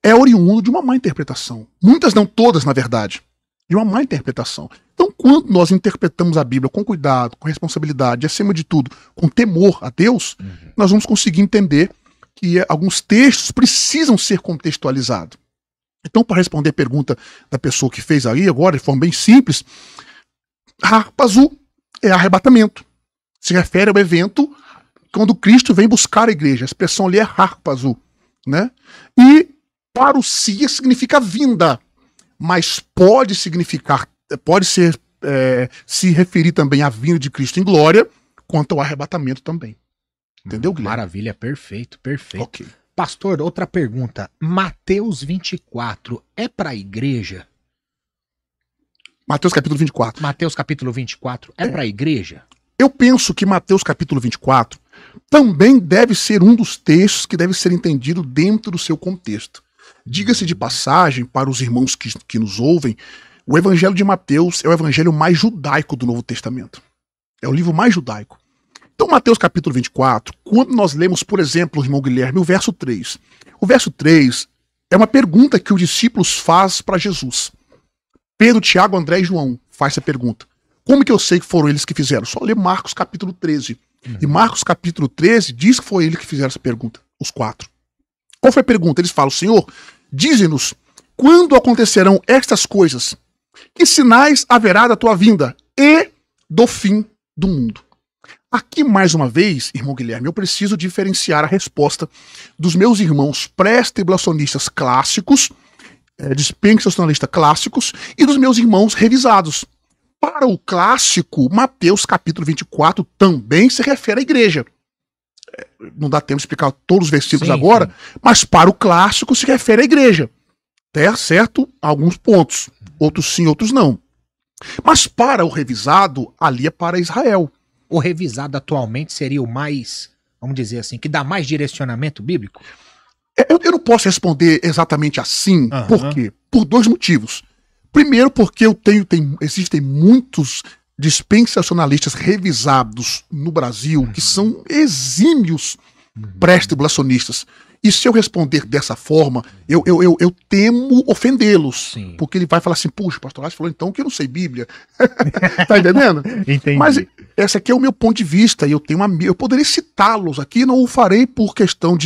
é oriundo de uma má interpretação. Muitas, não todas, na verdade, de uma má interpretação. Então, quando nós interpretamos a Bíblia com cuidado, com responsabilidade, e, acima de tudo, com temor a Deus, nós vamos conseguir entender que alguns textos precisam ser contextualizados. Então, para responder a pergunta da pessoa que fez aí agora, de forma bem simples, harpazo é arrebatamento. Se refere ao evento quando Cristo vem buscar a igreja. A expressão ali é harpazo, né? E parousia significa vinda, mas pode significar, pode ser se referir também à vinda de Cristo em glória, quanto ao arrebatamento também. Entendeu, Guilherme? Maravilha, perfeito. Ok. Pastor, outra pergunta. Mateus 24 é para a igreja? Mateus capítulo 24. Mateus capítulo 24 é para a igreja? Eu penso que Mateus capítulo 24 também deve ser um dos textos que deve ser entendido dentro do seu contexto. Diga-se de passagem, para os irmãos que nos ouvem, o Evangelho de Mateus é o evangelho mais judaico do Novo Testamento. É o livro mais judaico. Então, Mateus capítulo 24, quando nós lemos, por exemplo, irmão Guilherme, o verso 3. O verso 3 é uma pergunta que os discípulos fazem para Jesus. Pedro, Tiago, André e João faz essa pergunta. Como que eu sei que foram eles que fizeram? Só ler Marcos capítulo 13. E Marcos capítulo 13 diz que foi eles que fizeram essa pergunta, os 4. Qual foi a pergunta? Eles falam, Senhor, dize-nos, quando acontecerão estas coisas? Que sinais haverá da tua vinda e do fim do mundo? Aqui, mais uma vez, irmão Guilherme, eu preciso diferenciar a resposta dos meus irmãos pré-tribulacionistas clássicos, dispensacionalistas clássicos, e dos meus irmãos revisados. Para o clássico, Mateus capítulo 24 também se refere à igreja. Não dá tempo de explicar todos os versículos agora, sim. Mas para o clássico se refere à igreja. Certo? Alguns pontos. Outros sim, outros não. Mas para o revisado, ali é para Israel. O revisado atualmente seria o mais, vamos dizer assim, que dá mais direcionamento bíblico? Eu não posso responder exatamente assim. Por quê? Por 2 motivos. Primeiro, porque existem muitos dispensacionalistas revisados no Brasil que são exímios pré-tribulacionistas. E se eu responder dessa forma, eu temo ofendê-los. Sim. Porque ele vai falar assim, puxa, o pastor Lácio falou então que eu não sei Bíblia. Tá entendendo? Entendi. Mas esse aqui é o meu ponto de vista e eu poderia citá-los aqui, não o farei por questão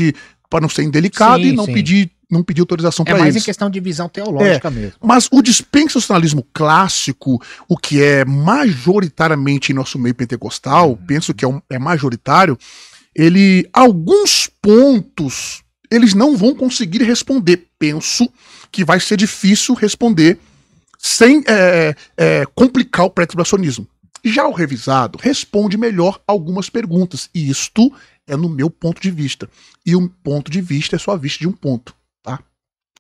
para não ser indelicado e não pedir autorização para eles. É mais em questão de visão teológica mesmo. Mas o dispensacionalismo clássico, o que é majoritariamente em nosso meio pentecostal, penso que é majoritário, alguns pontos eles não vão conseguir responder. Penso que vai ser difícil responder sem complicar o pré-tribulacionismo. Já o revisado responde melhor algumas perguntas, e isto é no meu ponto de vista. E um ponto de vista é só a vista de um ponto. Tá?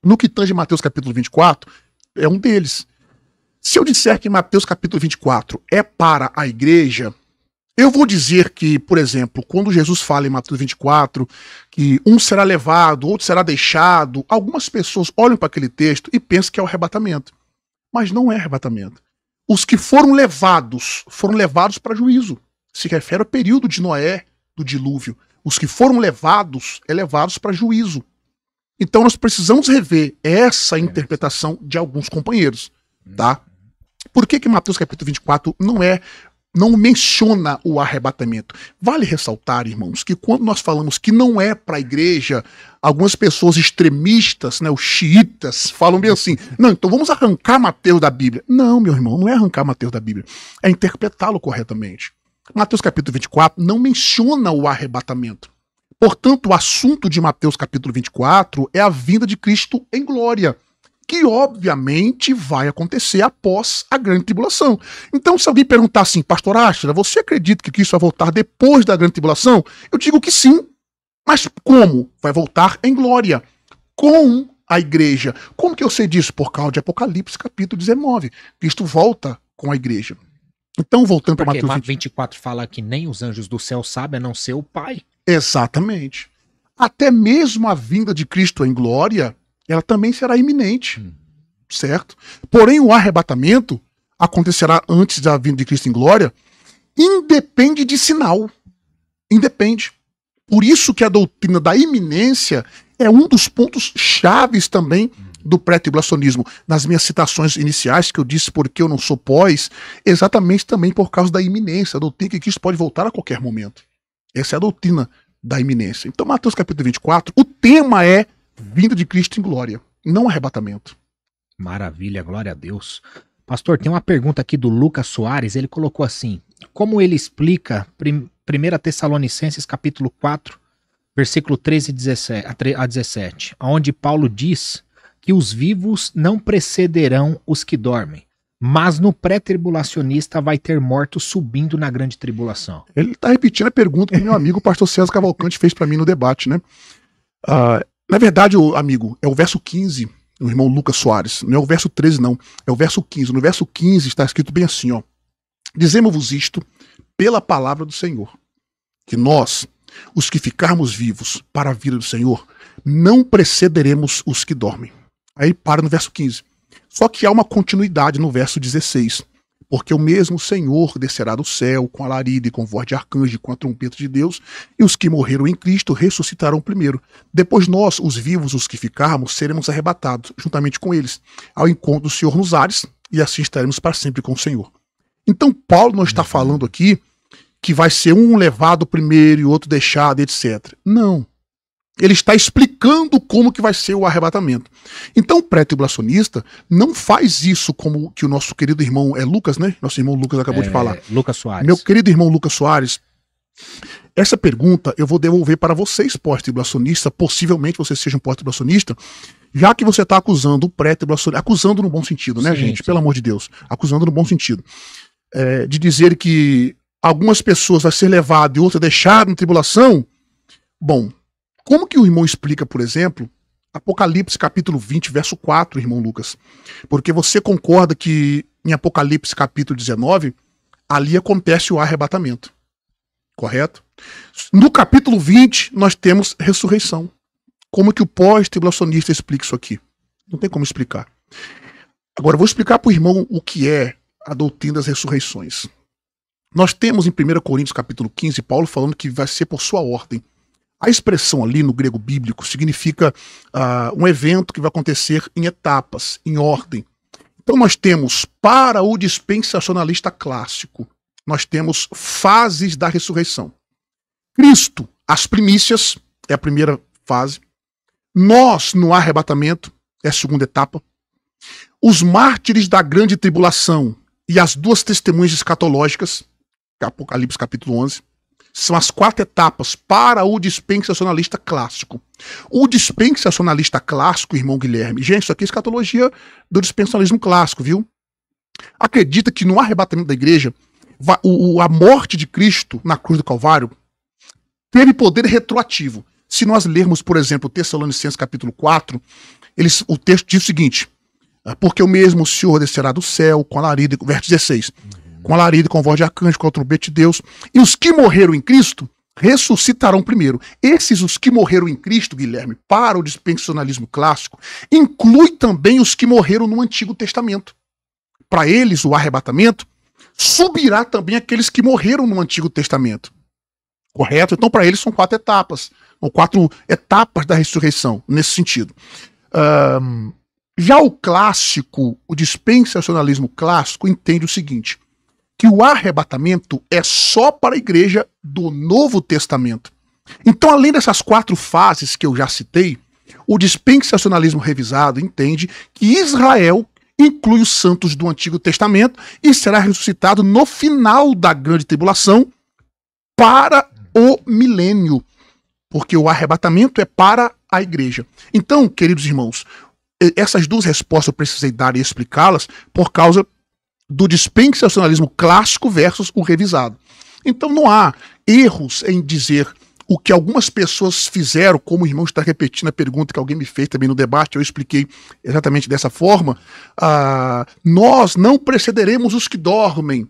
No que tange Mateus capítulo 24, é um deles. Se eu disser que Mateus capítulo 24 é para a igreja, eu vou dizer que, por exemplo, quando Jesus fala em Mateus 24, que um será levado, outro será deixado, algumas pessoas olham para aquele texto e pensam que é o arrebatamento. Mas não é arrebatamento. Os que foram levados para juízo. Se refere ao período de Noé, do dilúvio. Os que foram levados para juízo. Então nós precisamos rever essa interpretação de alguns companheiros. Tá? Por que Mateus capítulo 24 não menciona o arrebatamento? Vale ressaltar, irmãos, que quando nós falamos que não é para a igreja, algumas pessoas extremistas, os xiitas, falam bem assim, não, então vamos arrancar Mateus da Bíblia. Não, meu irmão, não é arrancar Mateus da Bíblia, é interpretá-lo corretamente. Mateus capítulo 24 não menciona o arrebatamento. Portanto, o assunto de Mateus capítulo 24 é a vinda de Cristo em glória, que obviamente vai acontecer após a grande tribulação. Então, se alguém perguntar assim, pastor Ástra, você acredita que Cristo vai voltar depois da grande tribulação? Eu digo que sim. Mas como? Vai voltar em glória, com a igreja. Como que eu sei disso? Por causa de Apocalipse capítulo 19. Cristo volta com a igreja. Então, voltando para Mateus 24 fala que nem os anjos do céu sabem, a não ser o Pai. Exatamente. Até mesmo a vinda de Cristo em glória, ela também será iminente, certo? Porém, o arrebatamento acontecerá antes da vinda de Cristo em glória, independe de sinal. Independe. Por isso que a doutrina da iminência é um dos pontos chaves também do pré-tribulacionismo. Nas minhas citações iniciais, que eu disse porque eu não sou pós, exatamente também por causa da iminência, a doutrina que Cristo pode voltar a qualquer momento. Essa é a doutrina da iminência. Então, Mateus capítulo 24, o tema é vinda de Cristo em glória, não arrebatamento. Maravilha, glória a Deus. Pastor, tem uma pergunta aqui do Lucas Soares, ele colocou assim, como ele explica 1 Tessalonicenses capítulo 4, versículo 13 a 17, onde Paulo diz que os vivos não precederão os que dormem, mas no pré-tribulacionista vai ter mortos subindo na grande tribulação. Ele está repetindo a pergunta que meu amigo pastor César Cavalcante fez para mim no debate, né? Na verdade, amigo, é o verso 15, o irmão Lucas Soares, não é o verso 13 não, é o verso 15. No verso 15 está escrito bem assim, ó: dizemos-vos isto pela palavra do Senhor, que nós, os que ficarmos vivos para a vida do Senhor, não precederemos os que dormem. Aí para no verso 15. Só que há uma continuidade no verso 16. Porque o mesmo Senhor descerá do céu com alarido e com voz de arcanjo e com a trombeta de Deus, e os que morreram em Cristo ressuscitarão primeiro. Depois nós, os vivos, os que ficarmos, seremos arrebatados, juntamente com eles, ao encontro do Senhor nos ares, e assim estaremos para sempre com o Senhor. Então Paulo não está falando aqui que vai ser um levado primeiro e outro deixado, etc. Não. Ele está explicando como que vai ser o arrebatamento. Então o pré-tribulacionista não faz isso como que o nosso querido irmão Lucas, né? Nosso irmão Lucas acabou de falar. Lucas Soares. Meu querido irmão Lucas Soares, essa pergunta eu vou devolver para vocês pós-tribulacionistas, possivelmente você seja um pós-tribulacionista, já que você está acusando o pré-tribulacionista, acusando no bom sentido, né, gente? Pelo amor de Deus, acusando no bom sentido. De dizer que algumas pessoas vão ser levadas e outras deixadas em tribulação. Bom, como que o irmão explica, por exemplo, Apocalipse capítulo 20, verso 4, irmão Lucas? Porque você concorda que em Apocalipse capítulo 19, ali acontece o arrebatamento. Correto? No capítulo 20, nós temos ressurreição. Como que o pós-tribulacionista explica isso aqui? Não tem como explicar. Agora, eu vou explicar para o irmão o que é a doutrina das ressurreições. Nós temos em 1 Coríntios capítulo 15, Paulo falando que vai ser por sua ordem. A expressão ali no grego bíblico significa um evento que vai acontecer em etapas, em ordem. Então nós temos, para o dispensacionalista clássico, nós temos fases da ressurreição. Cristo, as primícias, é a primeira fase. Nós, no arrebatamento, é a segunda etapa. Os mártires da grande tribulação e as duas testemunhas escatológicas, Apocalipse capítulo 11, são as 4 etapas para o dispensacionalista clássico. O dispensacionalista clássico, irmão Guilherme, gente, isso aqui é escatologia do dispensacionalismo clássico, viu? Acredita que no arrebatamento da igreja, a morte de Cristo na cruz do Calvário teve poder retroativo. Se nós lermos, por exemplo, Tessalonicenses capítulo 4, o texto diz o seguinte: porque o mesmo Senhor descerá do céu com alarido, verso 16, com alarido, com voz de arcanjo, com a trombeta de Deus, e os que morreram em Cristo ressuscitarão primeiro. Esses, os que morreram em Cristo, Guilherme, para o dispensacionalismo clássico, inclui também os que morreram no Antigo Testamento. Para eles, o arrebatamento subirá também aqueles que morreram no Antigo Testamento. Correto? Então, para eles, são 4 etapas. São 4 etapas da ressurreição, nesse sentido. Já o clássico, o dispensacionalismo clássico, entende o seguinte: que o arrebatamento é só para a igreja do Novo Testamento. Então, além dessas 4 fases que eu já citei, o dispensacionalismo revisado entende que Israel inclui os santos do Antigo Testamento e será ressuscitado no final da grande tribulação para o milênio, porque o arrebatamento é para a igreja. Então, queridos irmãos, essas 2 respostas eu precisei dar e explicá-las por causa do dispensacionalismo clássico versus o revisado. Então não há erros em dizer o que algumas pessoas fizeram, como o irmão está repetindo a pergunta que alguém me fez também no debate, eu expliquei exatamente dessa forma. Nós não precederemos os que dormem.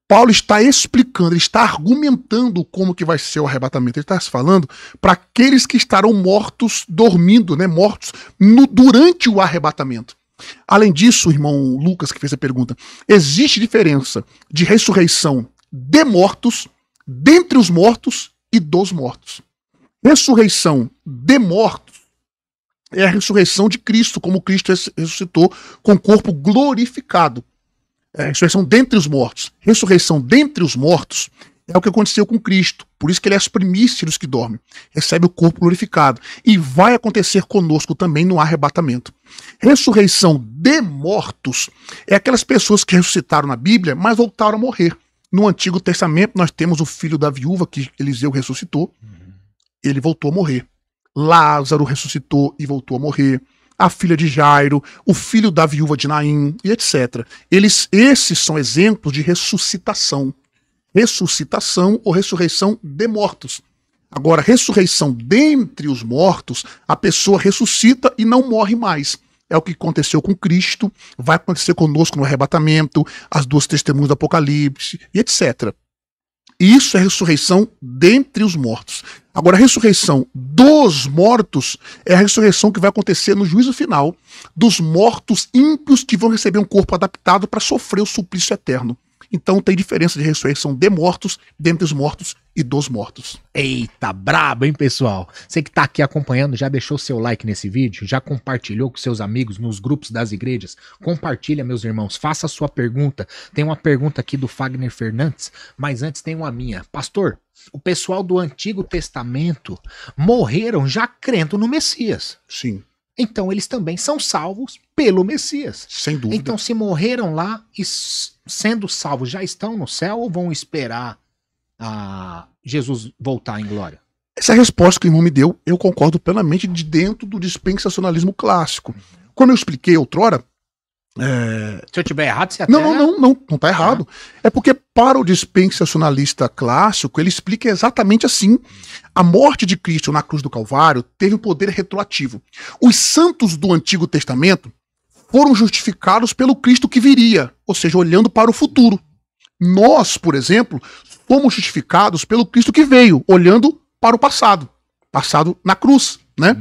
Paulo está explicando, ele está argumentando como que vai ser o arrebatamento. Ele está falando para aqueles que estarão mortos, dormindo, né, mortos durante o arrebatamento. Além disso, o irmão Lucas que fez a pergunta, existe diferença de ressurreição de mortos, dentre os mortos e dos mortos. Ressurreição de mortos é a ressurreição de Cristo, como Cristo ressuscitou com o corpo glorificado. É a ressurreição dentre os mortos. Ressurreição dentre os mortos é o que aconteceu com Cristo. Por isso que ele é as primícias dos que dormem. Recebe o corpo glorificado. E vai acontecer conosco também no arrebatamento. Ressurreição de mortos é aquelas pessoas que ressuscitaram na Bíblia, mas voltaram a morrer. No Antigo Testamento nós temos o filho da viúva que Eliseu ressuscitou. Ele voltou a morrer. Lázaro ressuscitou e voltou a morrer. A filha de Jairo, o filho da viúva de Naim, e etc. Esses são exemplos de ressuscitação. Ressuscitação ou ressurreição de mortos. Agora, ressurreição dentre os mortos, a pessoa ressuscita e não morre mais. É o que aconteceu com Cristo, vai acontecer conosco no arrebatamento, as 2 testemunhas do Apocalipse, e etc. Isso é ressurreição dentre os mortos. Agora, a ressurreição dos mortos é a ressurreição que vai acontecer no juízo final dos mortos ímpios que vão receber um corpo adaptado para sofrer o suplício eterno. Então tem diferença de ressurreição de mortos, dentre os mortos e dos mortos. Eita, brabo, hein, pessoal? Você que tá aqui acompanhando, já deixou seu like nesse vídeo? Já compartilhou com seus amigos nos grupos das igrejas? Compartilha, meus irmãos, faça a sua pergunta. Tem uma pergunta aqui do Fagner Fernandes, mas antes tem uma minha. Pastor, o pessoal do Antigo Testamento morreram já crendo no Messias. Sim. Então eles também são salvos pelo Messias. Sem dúvida. Então se morreram lá e sendo salvos já estão no céu ou vão esperar Jesus voltar em glória? Essa é a resposta que o irmão me deu, eu concordo plenamente, de dentro do dispensacionalismo clássico. Como eu expliquei outrora... Se eu tiver errado, você até... Não tá errado. É porque para o dispensacionalista clássico, ele explica exatamente assim. A morte de Cristo na cruz do Calvário teve um poder retroativo. Os santos do Antigo Testamento foram justificados pelo Cristo que viria, ou seja, olhando para o futuro. Nós, por exemplo, fomos justificados pelo Cristo que veio, olhando para o passado na cruz, né?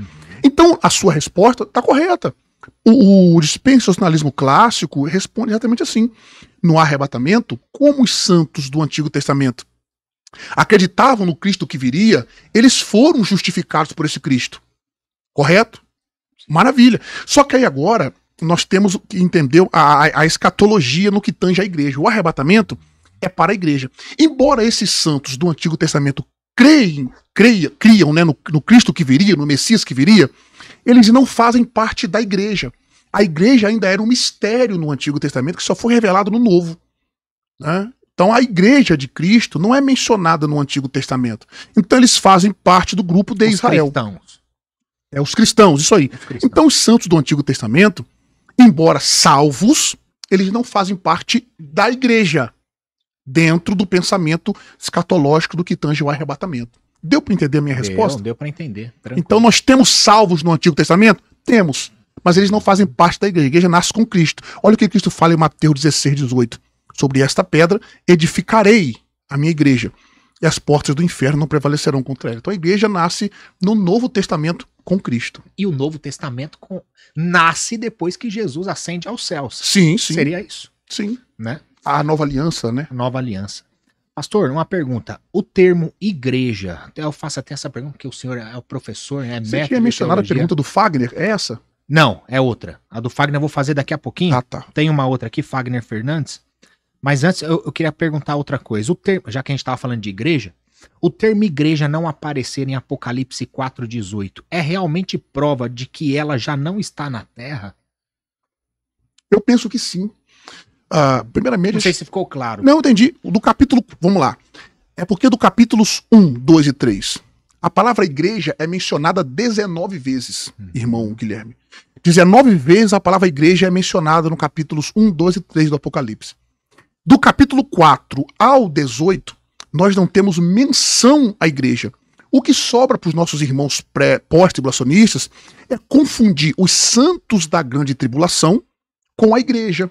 Então, a sua resposta está correta. O dispensacionalismo clássico responde exatamente assim. No arrebatamento, como os santos do Antigo Testamento acreditavam no Cristo que viria, eles foram justificados por esse Cristo. Correto? Maravilha. Só que aí agora nós temos que entender a escatologia no que tange à igreja. O arrebatamento é para a igreja. Embora esses santos do Antigo Testamento criam, né, no Cristo que viria, no Messias que viria, eles não fazem parte da igreja. A igreja ainda era um mistério no Antigo Testamento que só foi revelado no Novo. Né? Então a igreja de Cristo não é mencionada no Antigo Testamento. Então eles fazem parte do grupo de Israel. Cristãos. Os cristãos, isso aí. Então os santos do Antigo Testamento, embora salvos, eles não fazem parte da igreja dentro do pensamento escatológico do que tange o arrebatamento. Deu para entender a minha resposta? Deu para entender. Tranquilo. Então nós temos salvos no Antigo Testamento? Temos. Mas eles não fazem parte da igreja. A igreja nasce com Cristo. Olha o que Cristo fala em Mateus 16, 18. Sobre esta pedra edificarei a minha igreja, e as portas do inferno não prevalecerão contra ela. Então a igreja nasce no Novo Testamento com Cristo. E o Novo Testamento nasce depois que Jesus ascende aos céus. Sim. Seria isso? Sim. Né? A nova aliança, né? Nova aliança. Pastor, uma pergunta. O termo igreja, eu faço até essa pergunta porque o senhor é o professor, é Você tinha mencionado a pergunta do Fagner? É essa? Não, é outra. A do Fagner eu vou fazer daqui a pouquinho. Ah, tá. Tem uma outra aqui, Fagner Fernandes. Mas antes eu queria perguntar outra coisa. O termo, já que a gente estava falando de igreja, o termo igreja não aparecer em Apocalipse 4,18 é realmente prova de que ela já não está na Terra? Eu penso que sim. Primeiramente... Não sei se ficou claro. Não, entendi. Do capítulo... Vamos lá. É porque do capítulos 1, 2 e 3, a palavra igreja é mencionada 19 vezes, irmão Guilherme. 19 vezes a palavra igreja é mencionada no capítulos 1, 2 e 3 do Apocalipse. Do capítulo 4 ao 18, nós não temos menção à igreja. O que sobra para os nossos irmãos pós-tribulacionistas é confundir os santos da grande tribulação com a igreja.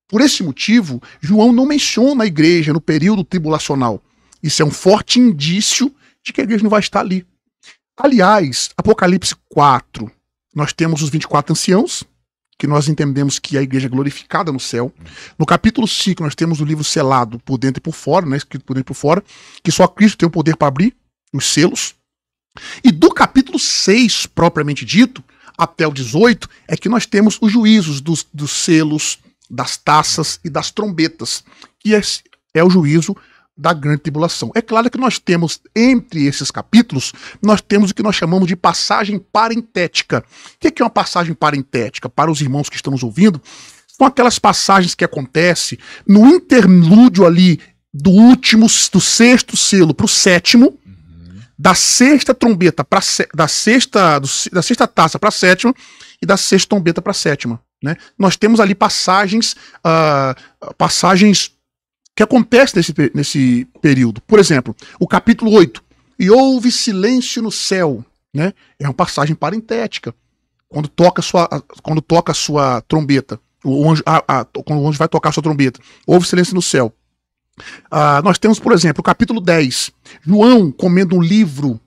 Por esse motivo, João não menciona a igreja no período tribulacional. Isso é um forte indício de que a igreja não vai estar ali. Aliás, Apocalipse 4, nós temos os 24 anciãos, que nós entendemos que a igreja é glorificada no céu. No capítulo 5, nós temos o livro selado por dentro e por fora, né, escrito por dentro e por fora, que só Cristo tem o poder para abrir os selos. E do capítulo 6, propriamente dito, até o 18, é que nós temos os juízos dos selos, das taças e das trombetas, que é o juízo da grande tribulação. É claro que nós temos, entre esses capítulos, nós temos o que nós chamamos de passagem parentética. O que é uma passagem parentética? Para os irmãos que estão nos ouvindo, são aquelas passagens que acontecem no interlúdio ali do sexto selo para o sétimo, da sexta trombeta da sexta taça para a sétima e da sexta trombeta para a sétima. Né? Nós temos ali passagens que acontecem nesse período. Por exemplo, o capítulo 8, e houve silêncio no céu, né? É uma passagem parentética. Quando toca a sua trombeta, quando o anjo vai tocar a sua trombeta, houve silêncio no céu. Nós temos, por exemplo, o capítulo 10, João comendo um livro.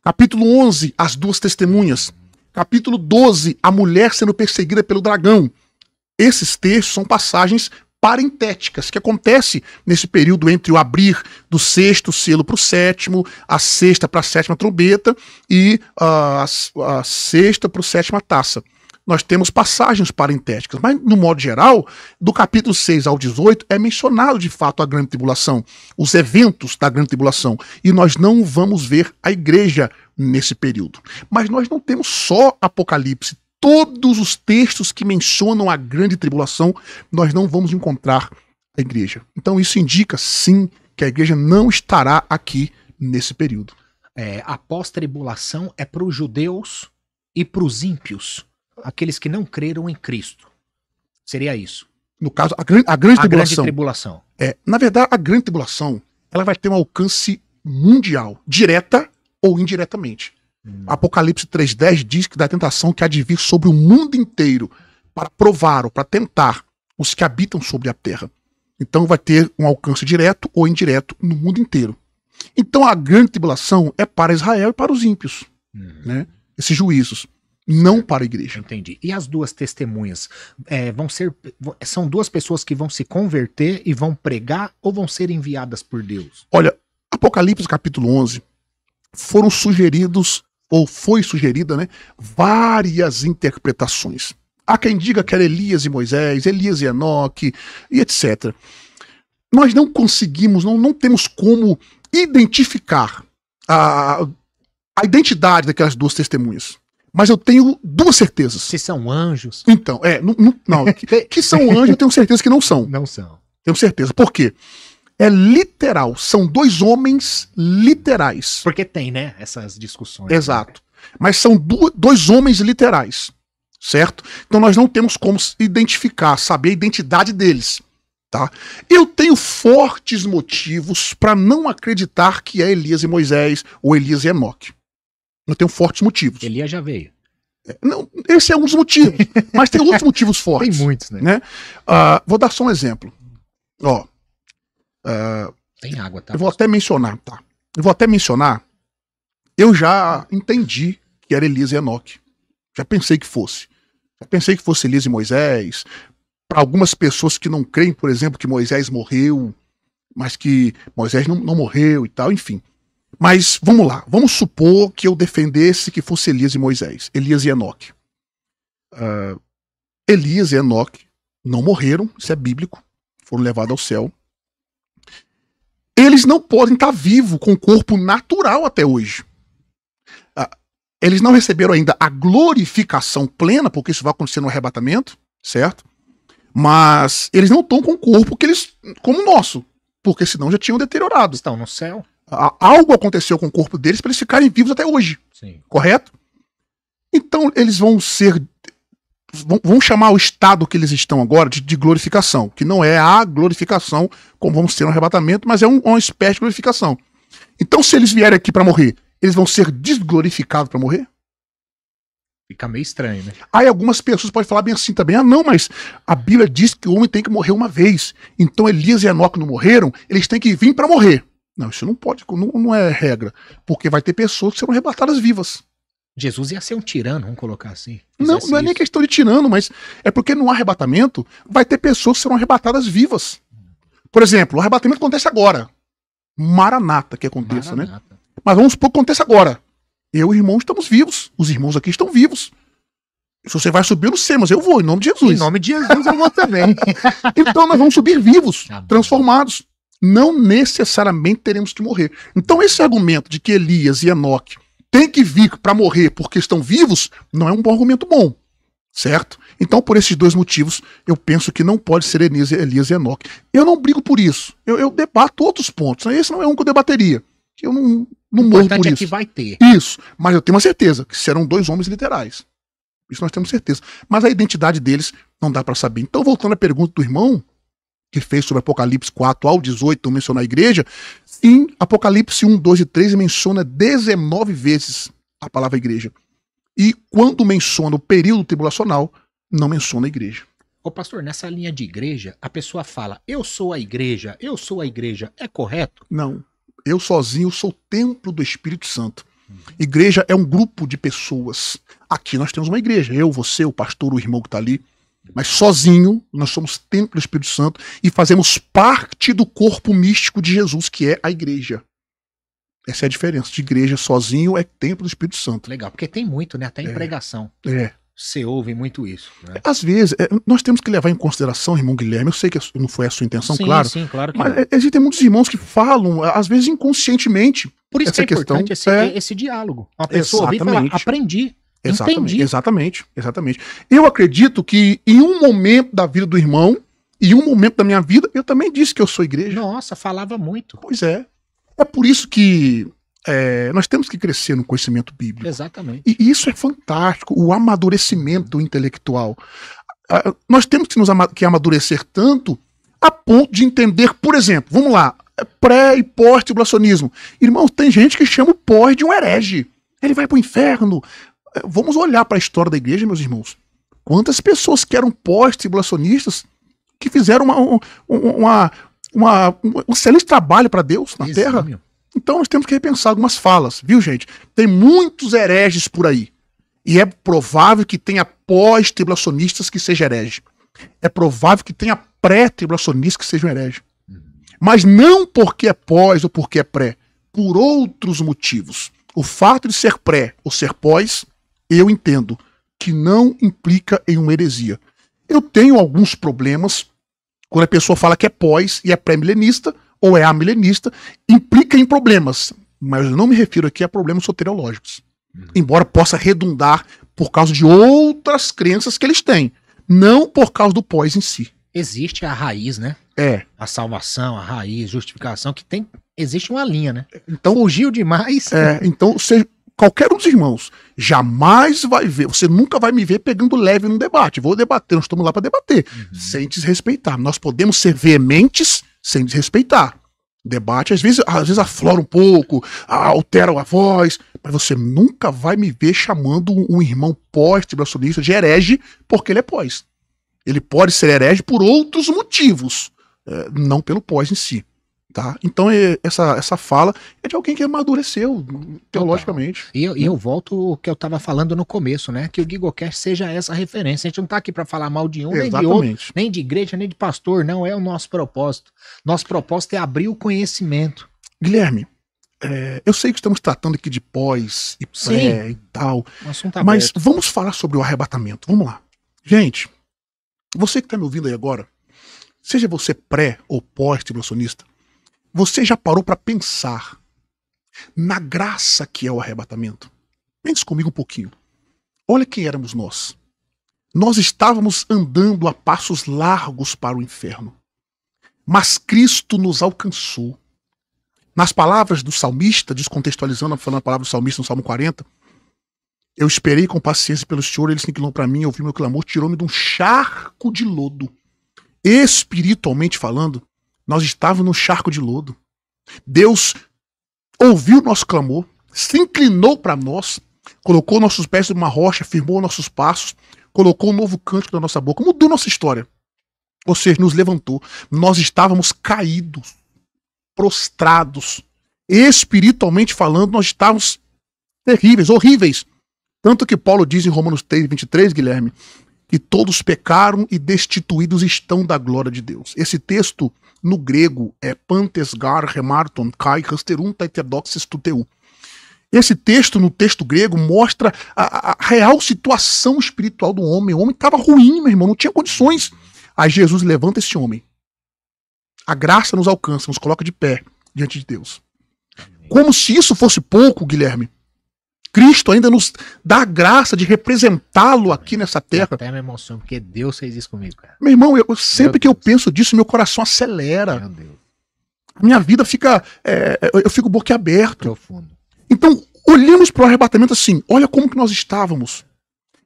Capítulo 11, as duas testemunhas. Capítulo 12, a mulher sendo perseguida pelo dragão. Esses textos são passagens parentéticas que acontece nesse período entre o abrir do sexto selo para o sétimo, a sexta para a sétima trombeta e a sexta para a sétima taça. Nós temos passagens parentéticas, mas no modo geral, do capítulo 6 ao 18 é mencionado de fato a grande tribulação, os eventos da grande tribulação, e nós não vamos ver a igreja nesse período. Mas nós não temos só Apocalipse. Todos os textos que mencionam a grande tribulação, nós não vamos encontrar a igreja. Então isso indica, sim, que a igreja não estará aqui nesse período. A pós-tribulação é para os judeus e para os ímpios, aqueles que não creram em Cristo. Seria isso. No caso, a grande tribulação. Grande tribulação. Na verdade, a grande tribulação ela vai ter um alcance mundial, direta ou indiretamente. Apocalipse 3:10 diz que da tentação que há de vir sobre o mundo inteiro para provar ou para tentar os que habitam sobre a terra. Então vai ter um alcance direto ou indireto no mundo inteiro. Então a grande tribulação é para Israel e para os ímpios, né? Esses juízos, não para a igreja. Entendi. E as duas testemunhas são duas pessoas que vão se converter e vão pregar ou vão ser enviadas por Deus? Olha, Apocalipse capítulo 11 foram sugeridos ou foi sugerida, né, várias interpretações. Há quem diga que era Elias e Moisés, Elias e Enoque, e etc. Nós não conseguimos, não temos como identificar a identidade daquelas duas testemunhas. Mas eu tenho duas certezas. Se são anjos. Então, que são anjos eu tenho certeza que não são. Não são. Tenho certeza. Por quê? É literal, são dois homens literais. Porque tem, né, essas discussões. Exato. Mas são dois homens literais, certo? Então nós não temos como identificar, saber a identidade deles, tá? Eu tenho fortes motivos para não acreditar que é Elias e Moisés ou Elias e Enoque. Eu tenho fortes motivos. Elias já veio. Não, esse é um dos motivos, mas tem outros motivos fortes. Tem muitos, né? Vou dar só um exemplo. Tem água, tá? Eu vou até mencionar. Eu já entendi que era Elias e Enoque. Já pensei que fosse. Já pensei que fosse Elias e Moisés. Para algumas pessoas que não creem, por exemplo, que Moisés morreu, mas que Moisés não morreu e tal, enfim. Mas vamos lá. Vamos supor que eu defendesse que fosse Elias e Moisés. Elias e Enoque. Elias e Enoque não morreram, isso é bíblico. Foram levados ao céu. Eles não podem estar vivos com o corpo natural até hoje. Eles não receberam ainda a glorificação plena, porque isso vai acontecer no arrebatamento, certo? Mas eles não estão com o corpo como o nosso, porque senão já tinham deteriorado. Estão no céu. Algo aconteceu com o corpo deles para eles ficarem vivos até hoje. Sim. Correto? Então eles vão chamar o estado que eles estão agora de glorificação, que não é a glorificação como vamos ter no arrebatamento, mas é uma espécie de glorificação. Então, se eles vierem aqui para morrer, eles vão ser desglorificados para morrer? Fica meio estranho, né? Aí algumas pessoas podem falar bem assim também, não, mas a Bíblia diz que o homem tem que morrer uma vez. Então Elias e Enoque não morreram, eles têm que vir para morrer. Não, isso não pode, não é regra, porque vai ter pessoas que serão arrebatadas vivas. Jesus ia ser um tirano, vamos colocar assim. Não é nem questão de tirano, mas é porque no arrebatamento vai ter pessoas que serão arrebatadas vivas. Por exemplo, o arrebatamento acontece agora. Maranata que aconteça, né? Mas vamos supor que aconteça agora. Eu e o irmão estamos vivos. Os irmãos aqui estão vivos. Se você vai subir, eu não sei, mas eu vou, em nome de Jesus. Em nome de Jesus eu vou também. Então nós vamos subir vivos, transformados. Não necessariamente teremos que morrer. Então esse argumento de que Elias e Enoque têm que vir para morrer porque estão vivos não é um bom argumento bom, certo? Então por esses dois motivos eu penso que não pode ser Elias e Enoque. Eu não brigo por isso. Eu debato outros pontos. Esse não é um que eu debateria. Eu não morro por isso. Que vai ter. Isso, mas eu tenho uma certeza que serão dois homens literais. Isso nós temos certeza. Mas a identidade deles não dá para saber. Então, voltando à pergunta do irmão, que fez sobre Apocalipse 4 ao 18, menciona a igreja, em Apocalipse 1, 2 e 3 menciona 19 vezes a palavra igreja. E quando menciona o período tribulacional, não menciona a igreja. Ô pastor, nessa linha de igreja, a pessoa fala, eu sou a igreja, é correto? Não. Eu sozinho sou o templo do Espírito Santo. Igreja é um grupo de pessoas. Aqui nós temos uma igreja. Eu, você, o pastor, o irmão que está ali. Mas sozinho, nós somos templo do Espírito Santo e fazemos parte do corpo místico de Jesus, que é a igreja. Essa é a diferença. De igreja sozinho é templo do Espírito Santo. Legal, porque tem muito, né? Até em pregação. É. Você ouve muito isso, né? Às vezes, nós temos que levar em consideração, irmão Guilherme, eu sei que não foi a sua intenção, Sim, claro. sim, claro que Mas não. existem muitos irmãos que falam, às vezes inconscientemente, Por isso essa que é importante questão esse diálogo. Uma pessoa ouvir e falar, Exatamente. aprendi, Exatamente, entendi. exatamente. Eu acredito que em um momento da vida do irmão, em um momento da minha vida, eu também disse que eu sou igreja. Nossa, falava muito. Pois é. É por isso que nós temos que crescer no conhecimento bíblico. Exatamente. E isso é fantástico, o amadurecimento intelectual. Nós temos que amadurecer tanto a ponto de entender, por exemplo, vamos lá, pré e pós-tribulacionismo. Irmãos, tem gente que chama o pós de um herege. Ele vai para o inferno. Vamos olhar para a história da igreja, meus irmãos. Quantas pessoas que eram pós-tribulacionistas que fizeram um excelente trabalho para Deus na Terra. Então nós temos que repensar algumas falas, viu, gente? Tem muitos hereges por aí. E é provável que tenha pós-tribulacionistas que sejam herege. É provável que tenha pré-tribulacionistas que sejam herege. Mas não porque é pós ou porque é pré. Por outros motivos. O fato de ser pré ou ser pós, eu entendo que não implica em uma heresia. Eu tenho alguns problemas quando a pessoa fala que é pós e é pré-milenista ou é amilenista, implica em problemas. Mas eu não me refiro aqui a problemas soteriológicos. Embora possa redundar por causa de outras crenças que eles têm. Não por causa do pós em si. Existe a raiz, né? A salvação, a raiz, justificação, que tem. Existe uma linha, né? Então, fugiu demais. Então, qualquer um dos irmãos jamais vai ver, você nunca vai me ver pegando leve num debate. Vou debater, nós estamos lá para debater, sem desrespeitar. Nós podemos ser veementes sem desrespeitar. O debate às vezes aflora um pouco, altera a voz, mas você nunca vai me ver chamando um irmão pós-tribulacionista de herege porque ele é pós. Ele pode ser herege por outros motivos, não pelo pós em si. Tá? Então essa fala é de alguém que amadureceu teologicamente. E eu volto ao que eu estava falando no começo, né? Que o GuigoCast seja essa referência. A gente não está aqui para falar mal de um, nem de outro, nem de igreja, nem de pastor. Não é o nosso propósito. Nosso propósito é abrir o conhecimento. Guilherme, eu sei que estamos tratando aqui de pós e pré e tal, mas vamos falar sobre o arrebatamento. Vamos lá. Gente, você que está me ouvindo aí agora, seja você pré ou pós-tribulacionista, você já parou para pensar na graça que é o arrebatamento? Pense comigo um pouquinho. Olha quem éramos nós. Nós estávamos andando a passos largos para o inferno. Mas Cristo nos alcançou. Nas palavras do salmista, descontextualizando, falando a palavra do salmista no Salmo 40, eu esperei com paciência pelo Senhor, ele se inclinou para mim, ouviu meu clamor, tirou-me de um charco de lodo. Espiritualmente falando, nós estávamos no charco de lodo. Deus ouviu o nosso clamor, se inclinou para nós, colocou nossos pés numa rocha, firmou nossos passos, colocou um novo cântico na nossa boca, mudou nossa história. Ou seja, nos levantou. Nós estávamos caídos, prostrados. Espiritualmente falando, nós estávamos terríveis, horríveis. Tanto que Paulo diz em Romanos 3:23, Guilherme, que todos pecaram e destituídos estão da glória de Deus. Esse texto, no grego, é pantesgar remarton kai hasterum taiterdoxes tuteu. Esse texto, no texto grego, mostra a real situação espiritual do homem. O homem estava ruim, meu irmão, não tinha condições. Aí Jesus levanta esse homem. A graça nos alcança, nos coloca de pé diante de Deus. Como se isso fosse pouco, Guilherme, Cristo ainda nos dá a graça de representá-lo aqui nessa terra. Até me emociono, porque Deus fez isso comigo, cara. Meu irmão, sempre que eu penso disso, meu coração acelera. Meu Deus. Minha vida fica... eu fico boquiaberto. Profundo. Então, olhamos para o arrebatamento assim, olha como que nós estávamos.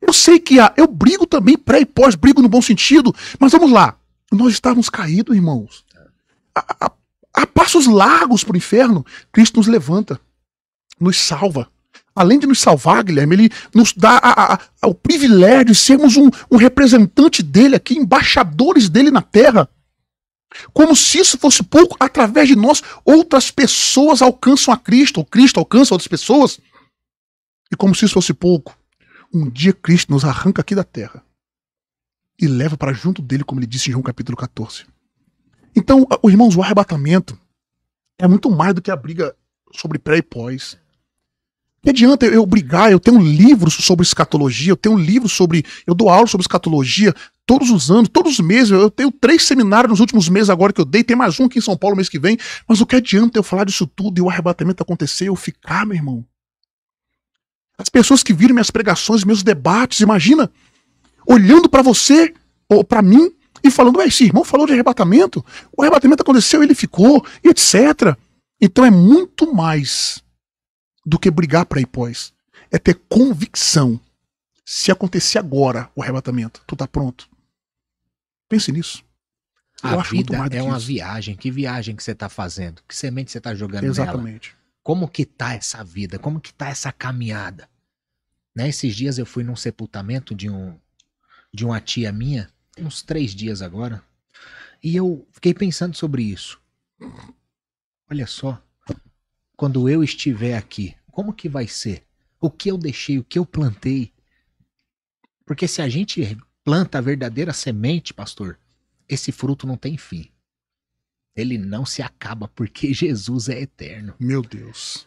Eu sei que eu brigo também, pré e pós, brigo no bom sentido, mas vamos lá. Nós estávamos caídos, irmãos. A passos largos para o inferno, Cristo nos levanta, nos salva. Além de nos salvar, Guilherme, ele nos dá o privilégio de sermos um representante dele aqui, embaixadores dele na terra. Como se isso fosse pouco, através de nós, outras pessoas alcançam a Cristo, ou Cristo alcança outras pessoas. E como se isso fosse pouco, um dia Cristo nos arranca aqui da terra e leva para junto dele, como ele disse em João capítulo 14. Então, irmãos, o arrebatamento é muito mais do que a briga sobre pré e pós. Que adianta eu brigar? Eu tenho livros sobre escatologia, eu dou aula sobre escatologia todos os anos, todos os meses. Eu tenho 3 seminários nos últimos meses agora que eu dei, tem mais um aqui em São Paulo mês que vem. Mas o que adianta eu falar disso tudo e o arrebatamento acontecer e eu ficar, meu irmão? As pessoas que viram minhas pregações, meus debates, imagina, olhando para você ou para mim e falando, esse irmão falou de arrebatamento, o arrebatamento aconteceu, ele ficou, e etc. Então é muito mais do que brigar para ir pós. É ter convicção. Se acontecer agora o arrebatamento, tu tá pronto. Pense nisso. A vida é uma viagem. Que viagem que você tá fazendo? Que semente você tá jogando nela? Exatamente. Como que tá essa vida? Como que tá essa caminhada? Né? Esses dias eu fui num sepultamento de uma tia minha, tem uns 3 dias agora, e eu fiquei pensando sobre isso. Olha só, quando eu estiver aqui, como que vai ser? O que eu deixei, o que eu plantei? Porque se a gente planta a verdadeira semente, pastor, esse fruto não tem fim. Ele não se acaba, porque Jesus é eterno. Meu Deus.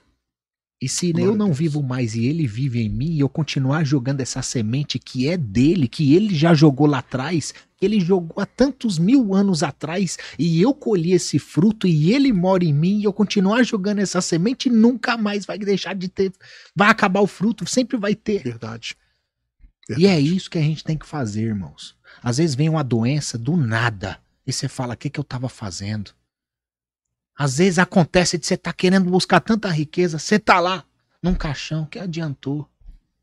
E se eu não vivo mais e ele vive em mim, e eu continuar jogando essa semente que é dele, que ele já jogou lá atrás, que ele jogou há tantos 1000 anos atrás, e eu colhi esse fruto e ele mora em mim, e eu continuar jogando essa semente, nunca mais vai deixar de ter, vai acabar o fruto, sempre vai ter. Verdade. E é isso que a gente tem que fazer, irmãos. Às vezes vem uma doença do nada, e você fala, o que eu tava fazendo? Às vezes acontece de você estar querendo buscar tanta riqueza, você tá lá num caixão, que adiantou?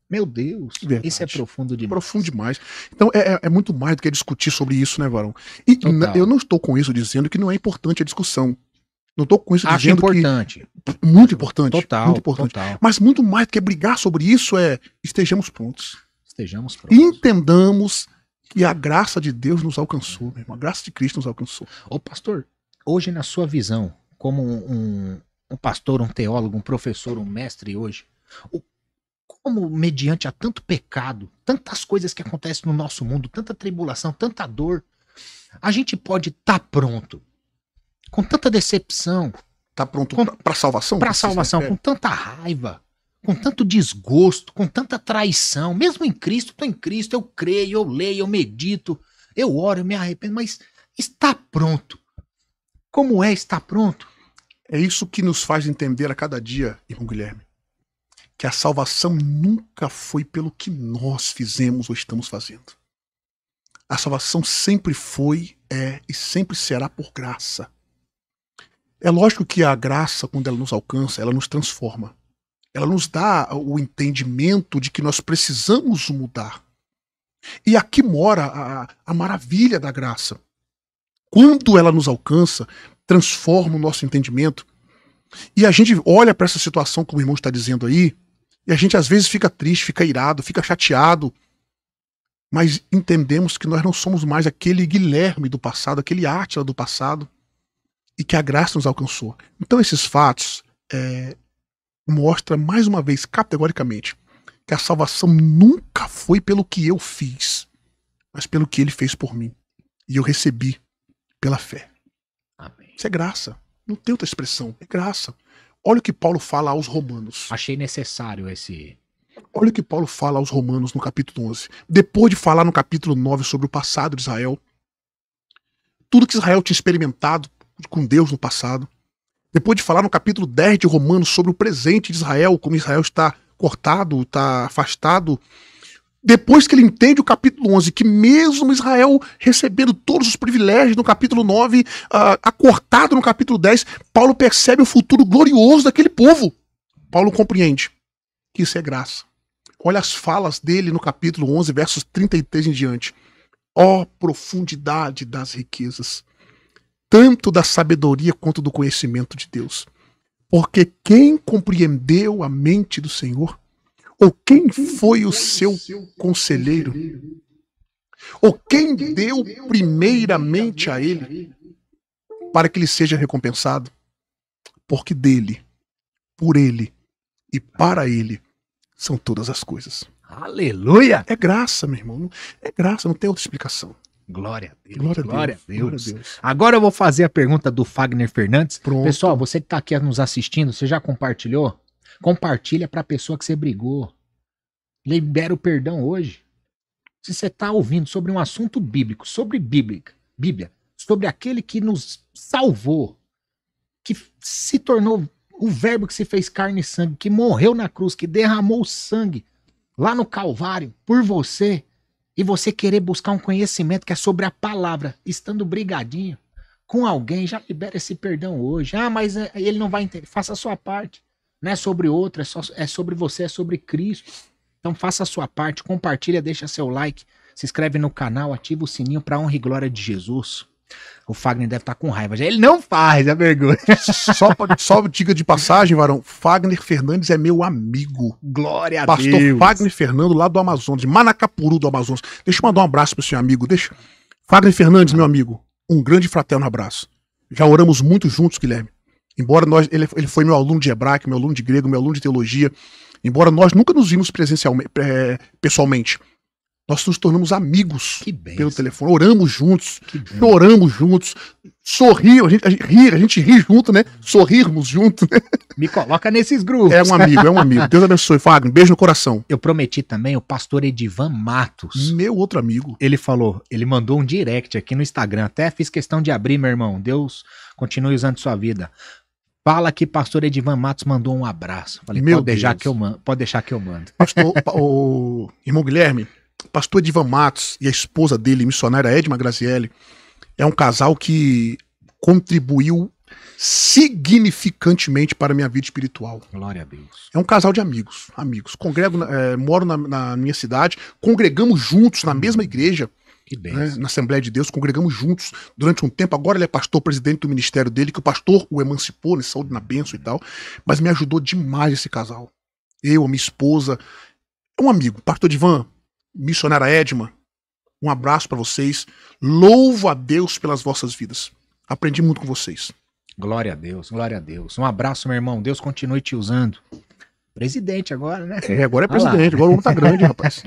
Meu Deus, verdade. Isso é profundo demais. Profundo demais. Então é muito mais do que discutir sobre isso, né, Varão? E eu não estou com isso dizendo que não é importante a discussão. Não estou com isso dizendo importante. Que... Muito importante. Total, muito importante. Total. Mas muito mais do que brigar sobre isso estejamos prontos. Estejamos prontos. E entendamos que a graça de Deus nos alcançou, meu irmão. A graça de Cristo nos alcançou. Ô pastor, hoje na sua visão, como um pastor, um teólogo, um professor, um mestre hoje, como mediante a tanto pecado, tantas coisas que acontecem no nosso mundo, tanta tribulação, tanta dor, a gente pode estar pronto, com tanta decepção. Tá pronto para salvação? Para salvação, com tanta raiva, com tanto desgosto, com tanta traição, mesmo em Cristo, estou em Cristo, eu creio, eu leio, eu medito, eu oro, eu me arrependo, mas está pronto. Como é estar pronto? É isso que nos faz entender a cada dia, irmão Guilherme, que a salvação nunca foi pelo que nós fizemos ou estamos fazendo. A salvação sempre foi, é e sempre será por graça. É lógico que a graça, quando ela nos alcança, ela nos transforma. Ela nos dá o entendimento de que nós precisamos mudar. E aqui mora a maravilha da graça. Quando ela nos alcança, transforma o nosso entendimento. E a gente olha para essa situação, como o irmão está dizendo aí, e a gente às vezes fica triste, fica irado, fica chateado. Mas entendemos que nós não somos mais aquele Guilherme do passado, aquele Átila do passado, e que a graça nos alcançou. Então esses fatos mostram mais uma vez, categoricamente, que a salvação nunca foi pelo que eu fiz, mas pelo que ele fez por mim. E eu recebi pela fé. Amém. Isso é graça. Não tem outra expressão. É graça. Olha o que Paulo fala aos romanos. Achei necessário esse... Olha o que Paulo fala aos romanos no capítulo 11. Depois de falar no capítulo 9 sobre o passado de Israel, tudo que Israel tinha experimentado com Deus no passado, depois de falar no capítulo 10 de Romanos sobre o presente de Israel, como Israel está cortado, está afastado, depois que ele entende o capítulo 11, que mesmo Israel recebendo todos os privilégios no capítulo 9, acortado no capítulo 10, Paulo percebe o futuro glorioso daquele povo. Paulo compreende que isso é graça. Olha as falas dele no capítulo 11, versos 33 em diante. Ó profundidade das riquezas, tanto da sabedoria quanto do conhecimento de Deus. Porque quem compreendeu a mente do Senhor? Ou quem foi o seu conselheiro? Ou quem deu primeiramente a ele para que ele seja recompensado? Porque dele, por ele e para ele são todas as coisas. Aleluia! É graça, meu irmão. É graça, não tem outra explicação. Glória a Deus. Glória a Deus. Glória a Deus. Glória a Deus. Agora eu vou fazer a pergunta do Fagner Fernandes. Pronto. Pessoal, você que tá aqui nos assistindo, você já compartilhou? Compartilha pra pessoa que você brigou. Libera o perdão hoje. Se você tá ouvindo sobre um assunto bíblico, sobre Bíblia, sobre aquele que nos salvou, que se tornou o verbo que se fez carne e sangue, que morreu na cruz, que derramou o sangue lá no Calvário por você, e você querer buscar um conhecimento que é sobre a palavra, estando brigadinho com alguém, já libera esse perdão hoje. Ah, mas ele não vai entender. Faça a sua parte. Não é sobre outro, é sobre você, é sobre Cristo. Então faça a sua parte, compartilha, deixa seu like, se inscreve no canal, ativa o sininho para honra e glória de Jesus. O Fagner deve estar com raiva. Ele não faz a pergunta. Só diga de passagem, varão, Fagner Fernandes é meu amigo. Glória a Pastor Deus. Fagner Fernando, lá do Amazonas, de Manacapuru do Amazonas. Deixa eu mandar um abraço pro seu amigo. Fagner Fernandes, meu amigo, um grande fraterno abraço. Já oramos muito juntos, Guilherme. Embora ele foi meu aluno de hebraico, meu aluno de grego, meu aluno de teologia. Embora nós nunca nos vimos pessoalmente. Nós nos tornamos amigos pelo telefone, oramos juntos, choramos juntos, sorrimos, a gente ri junto, né? Sorrirmos junto, né? Me coloca nesses grupos. É um amigo. Deus abençoe, Fagner. Beijo no coração. Eu prometi também o pastor Edivan Matos. Meu outro amigo. Ele mandou um direct aqui no Instagram. Até fiz questão de abrir, meu irmão. Deus continue usando sua vida. Fala que pastor Edivan Matos mandou um abraço. Falei, pode deixar que eu mando. Pastor, o irmão Guilherme, pastor Edivan Matos e a esposa dele, missionária Edma Grazielli, é um casal que contribuiu significantemente para a minha vida espiritual. Glória a Deus. É um casal de amigos. Moro na minha cidade, congregamos juntos na mesma igreja, né, na Assembleia de Deus, congregamos juntos durante um tempo. Agora ele é pastor, presidente do ministério dele, que o pastor o emancipou, né, saúde na bênção e tal, mas me ajudou demais esse casal. Eu, a minha esposa, é um amigo, pastor Edivan, missionária Edma, um abraço para vocês. Louvo a Deus pelas vossas vidas. Aprendi muito com vocês. Glória a Deus, glória a Deus. Um abraço, meu irmão. Deus continue te usando. Presidente agora, né? Agora é presidente. Agora o homem tá grande, rapaz.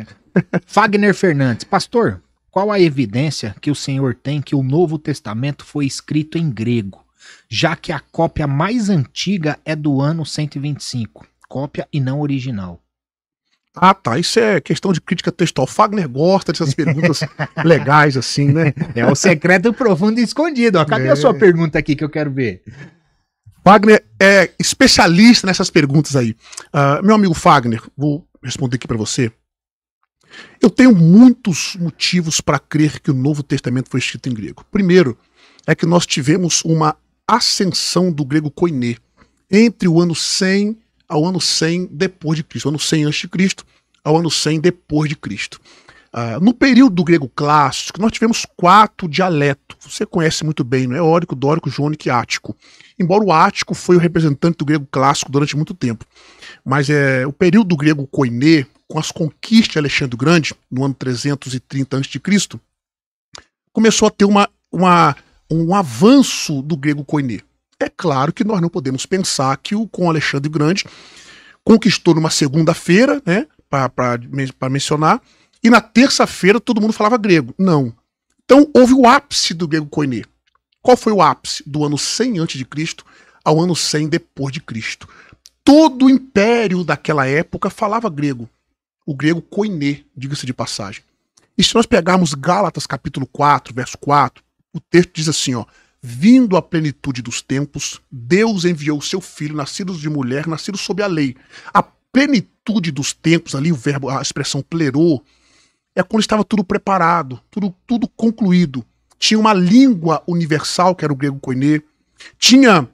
Fagner Fernandes. Pastor, qual a evidência que o senhor tem que o Novo Testamento foi escrito em grego, já que a cópia mais antiga é do ano 125? Cópia e não original. Ah, tá. Isso é questão de crítica textual. Fagner gosta dessas perguntas legais, assim, né? É o secreto profundo e escondido. Ó. Cadê a sua pergunta aqui que eu quero ver? Fagner é especialista nessas perguntas aí. Meu amigo Fagner, vou responder aqui para você. Eu tenho muitos motivos para crer que o Novo Testamento foi escrito em grego. Primeiro, é que nós tivemos uma ascensão do grego koiné entre o ano 100 ao ano 100 depois de Cristo, ano 100 a.C. ao ano 100 depois de Cristo. No período do grego clássico, nós tivemos 4 dialetos. Você conhece muito bem, não é? Órico, dórico, jônico e ático. Embora o ático foi o representante do grego clássico durante muito tempo. Mas o período do grego koiné, com as conquistas de Alexandre o Grande, no ano 330 a.C., começou a ter um avanço do grego koiné. É claro que nós não podemos pensar que com Alexandre o Grande conquistou numa segunda-feira, né, para mencionar, e na terça-feira todo mundo falava grego. Não. Então houve o ápice do grego koiné. Qual foi o ápice? Do ano 100 a.C. ao ano 100 depois de Cristo. Todo o império daquela época falava grego. O grego koiné, diga-se de passagem. E se nós pegarmos Gálatas capítulo 4, verso 4, o texto diz assim, ó: vindo à plenitude dos tempos, Deus enviou o seu filho, nascido de mulher, nascido sob a lei. A plenitude dos tempos, ali o verbo, a expressão plerô, é quando estava tudo preparado, tudo concluído. Tinha uma língua universal, que era o grego koiné. Tinha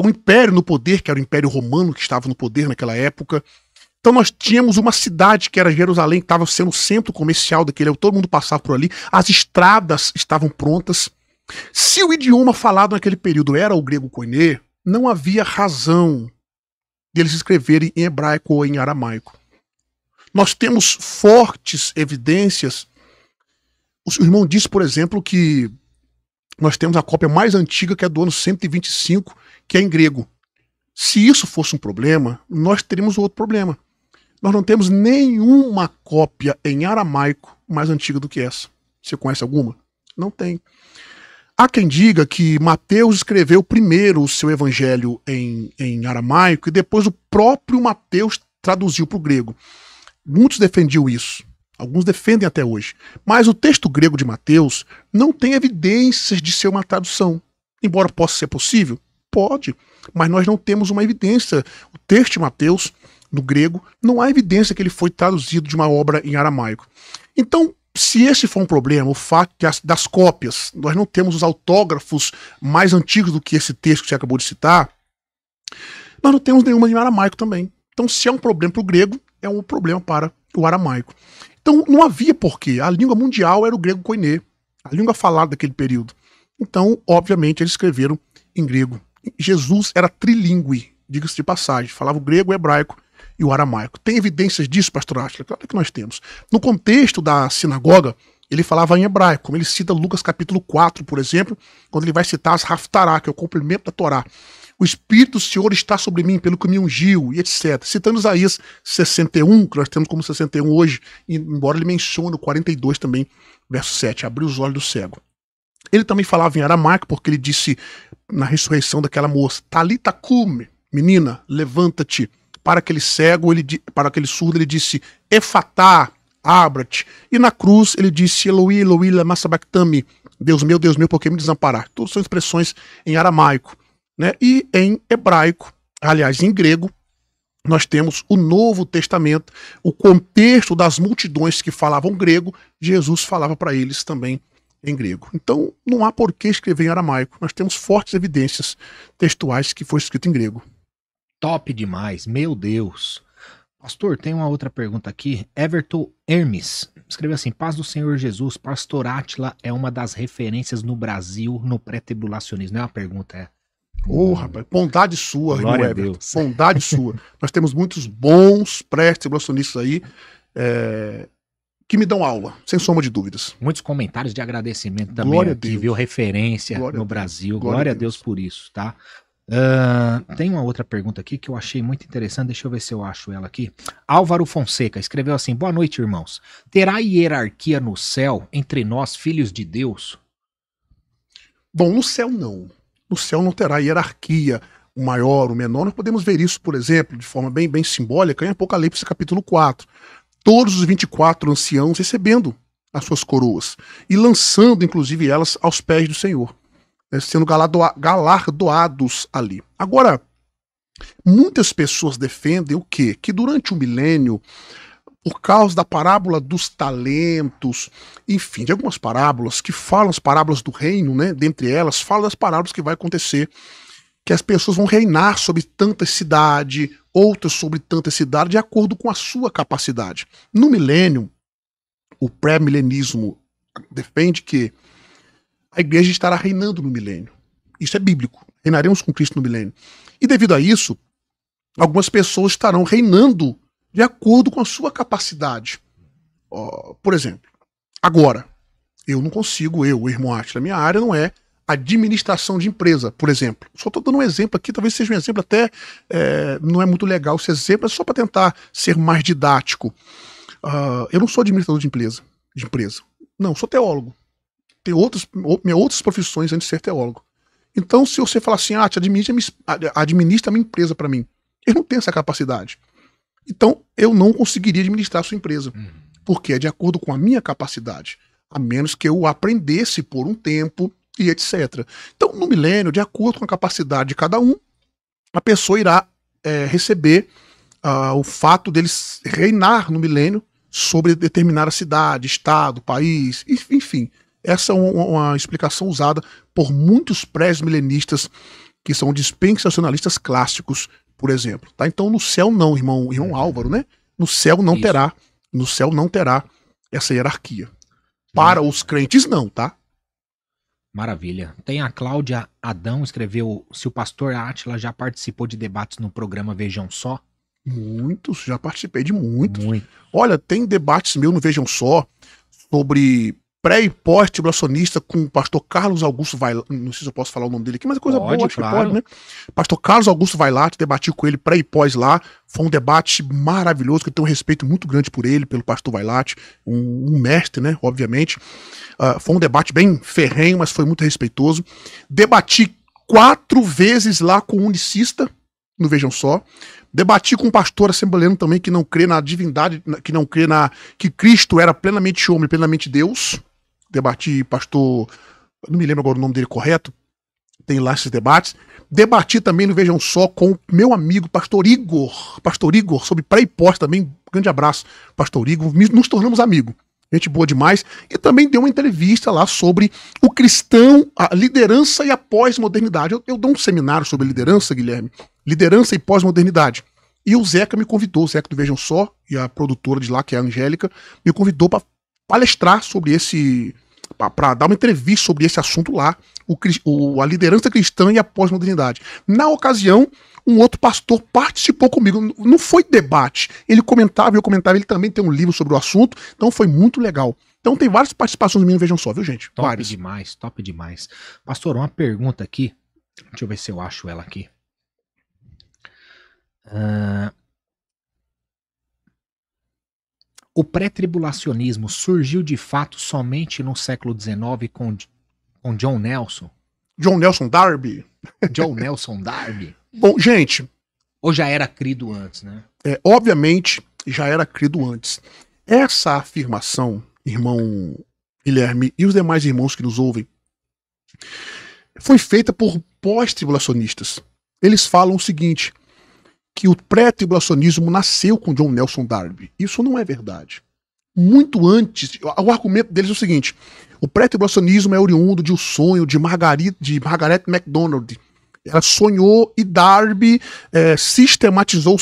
um império no poder, que era o Império Romano, que estava no poder naquela época. Então nós tínhamos uma cidade, que era Jerusalém, que estava sendo o centro comercial daquele, todo mundo passava por ali. As estradas estavam prontas. Se o idioma falado naquele período era o grego koiné, não havia razão deles escreverem em hebraico ou em aramaico. Nós temos fortes evidências. O irmão disse, por exemplo, que nós temos a cópia mais antiga, que é do ano 125, que é em grego. Se isso fosse um problema, nós teríamos outro problema. Nós não temos nenhuma cópia em aramaico mais antiga do que essa. Você conhece alguma? Não tem. Há quem diga que Mateus escreveu primeiro o seu evangelho em aramaico e depois o próprio Mateus traduziu para o grego. Muitos defendiam isso. Alguns defendem até hoje. Mas o texto grego de Mateus não tem evidências de ser uma tradução. Embora possa ser possível, pode. Mas nós não temos uma evidência. O texto de Mateus, no grego, não há evidência que ele foi traduzido de uma obra em aramaico. Então, se esse for um problema, o fato das cópias, nós não temos os autógrafos mais antigos do que esse texto que você acabou de citar, nós não temos nenhuma em aramaico também. Então, se é um problema para o grego, é um problema para o aramaico. Então, não havia porquê. A língua mundial era o grego koiné, a língua falada daquele período. Então, obviamente, eles escreveram em grego. Jesus era trilingüe, diga-se de passagem, falava o grego, o hebraico e o aramaico. Tem evidências disso, pastor Átila? Claro que nós temos. No contexto da sinagoga, ele falava em hebraico, como ele cita Lucas capítulo 4, por exemplo, quando ele vai citar as Haftará, que é o cumprimento da Torá. O Espírito do Senhor está sobre mim, pelo que me ungiu, e etc. Citando Isaías 61, que nós temos como 61 hoje, embora ele mencione o 42 também, verso 7, abriu os olhos do cego. Ele também falava em aramaico, porque ele disse na ressurreição daquela moça, Talita cume, menina, levanta-te. Para aquele cego, para aquele surdo, ele disse, Efatá, abra-te. E na cruz, ele disse, Eloi, Eloi, lama sabachthani, Deus meu, por que me desamparar? Todas são expressões em aramaico. Né? E em hebraico, aliás, em grego, nós temos o Novo Testamento, o contexto das multidões que falavam grego, Jesus falava para eles também em grego. Então, não há por que escrever em aramaico. Nós temos fortes evidências textuais que foi escrito em grego. Top demais, meu Deus. Pastor, tem uma outra pergunta aqui. Everton Hermes escreveu assim, paz do Senhor Jesus, pastor Átila é uma das referências no Brasil no pré-tribulacionismo. Não é uma pergunta, é? Rapaz, bondade sua, Glória irmão a Everton. Deus. Bondade sua. Nós temos muitos bons pré-tribulacionistas aí que me dão aula, sem sombra de dúvidas. Muitos comentários de agradecimento também Glória a aqui, Deus. viu? Referência Glória a no Deus. Brasil. Glória Glória a a Deus Deus. por isso, tá? Tem uma outra pergunta aqui que eu achei muito interessante. Deixa eu ver se eu acho ela aqui. Álvaro Fonseca escreveu assim, boa noite, irmãos. Terá hierarquia no céu entre nós, filhos de Deus? Bom, no céu não. No céu não terá hierarquia, o maior, o menor. Nós podemos ver isso, por exemplo, de forma bem, bem simbólica, em Apocalipse capítulo 4. Todos os 24 anciãos recebendo as suas coroas e lançando, inclusive, elas aos pés do Senhor, né, sendo galardoados ali. Agora, muitas pessoas defendem o quê? Que durante o milênio, por causa da parábola dos talentos, enfim, de algumas parábolas que falam as parábolas do reino, né? Dentre elas, falam das parábolas que vai acontecer, que as pessoas vão reinar sobre tanta cidade, outras sobre tanta cidade, de acordo com a sua capacidade. No milênio, o pré-milenismo defende que a igreja estará reinando no milênio. Isso é bíblico. Reinaremos com Cristo no milênio. E devido a isso, algumas pessoas estarão reinando de acordo com a sua capacidade. Por exemplo, agora, eu não consigo, o irmão Átila, minha área não é administração de empresa, por exemplo. Só estou dando um exemplo aqui, talvez seja um exemplo até, não é muito legal esse exemplo, é só para tentar ser mais didático. Eu não sou administrador de empresa. Não, sou teólogo. Tenho outras profissões antes de ser teólogo. Então, se você falar assim, administra a minha empresa para mim, eu não tenho essa capacidade. Então, eu não conseguiria administrar a sua empresa, porque é de acordo com a minha capacidade, a menos que eu aprendesse por um tempo e etc. Então, no milênio, de acordo com a capacidade de cada um, a pessoa irá receber o fato deles reinar no milênio sobre determinada cidade, estado, país, enfim. Essa é uma explicação usada por muitos pré-milenistas que são dispensacionalistas clássicos, por exemplo. Tá? Então, no céu não, irmão Álvaro, né? No céu não terá essa hierarquia. Para os crentes, não, tá? Maravilha. Tem a Cláudia Adão, escreveu se o pastor Átila já participou de debates no programa Vejam Só. Muitos, já participei de muitos. Muito. Olha, tem debates meus no Vejam Só sobre pré e pós-tribulacionista com o pastor Carlos Augusto Vailate. Não sei se eu posso falar o nome dele aqui, mas é coisa boa, acho claro. que pode, né? Pastor Carlos Augusto Vailate, debati com ele pré e pós lá. Foi um debate maravilhoso, que eu tenho um respeito muito grande por ele, pelo pastor Vailate, um mestre, né? Obviamente. Foi um debate bem ferrenho, mas foi muito respeitoso. Debati 4 vezes lá com o unicista, no Vejam Só. Debati com um pastor assembleano também que não crê na divindade, que não crê que Cristo era plenamente homem, plenamente Deus. Debati pastor, não me lembro agora o nome dele correto, tem lá esses debates. Debati também no Vejam Só com o meu amigo pastor Igor, sobre pré e pós também, grande abraço, pastor Igor, nos tornamos amigos. Gente boa demais. E também deu uma entrevista lá sobre o cristão, a liderança e a pós-modernidade. Eu dou um seminário sobre liderança, Guilherme. Liderança e pós-modernidade. E o Zeca me convidou, o Zeca do Vejam Só, e a produtora de lá, que é a Angélica, me convidou para palestrar sobre esse, para dar uma entrevista sobre esse assunto lá, a liderança cristã e a pós-modernidade. Na ocasião, um outro pastor participou comigo. Não foi debate. Ele comentava, eu comentava. Ele também tem um livro sobre o assunto. Então foi muito legal. Então tem várias participações minhas, Vejam Só, viu, gente? Top Várias. demais, top demais. Pastor, uma pergunta aqui. Deixa eu ver se eu acho ela aqui. O pré-tribulacionismo surgiu de fato somente no século XIX com John Nelson? John Nelson Darby. John Nelson Darby? Bom, gente... Ou já era crido antes, né? Obviamente, já era crido antes. Essa afirmação, irmão Guilherme e os demais irmãos que nos ouvem, foi feita por pós-tribulacionistas. Eles falam o seguinte, que o pré-tribulacionismo nasceu com John Nelson Darby. Isso não é verdade. Muito antes, o argumento deles é o seguinte, o pré-tribulacionismo é oriundo de um sonho de Margaret MacDonald. Ela sonhou e Darby sistematizou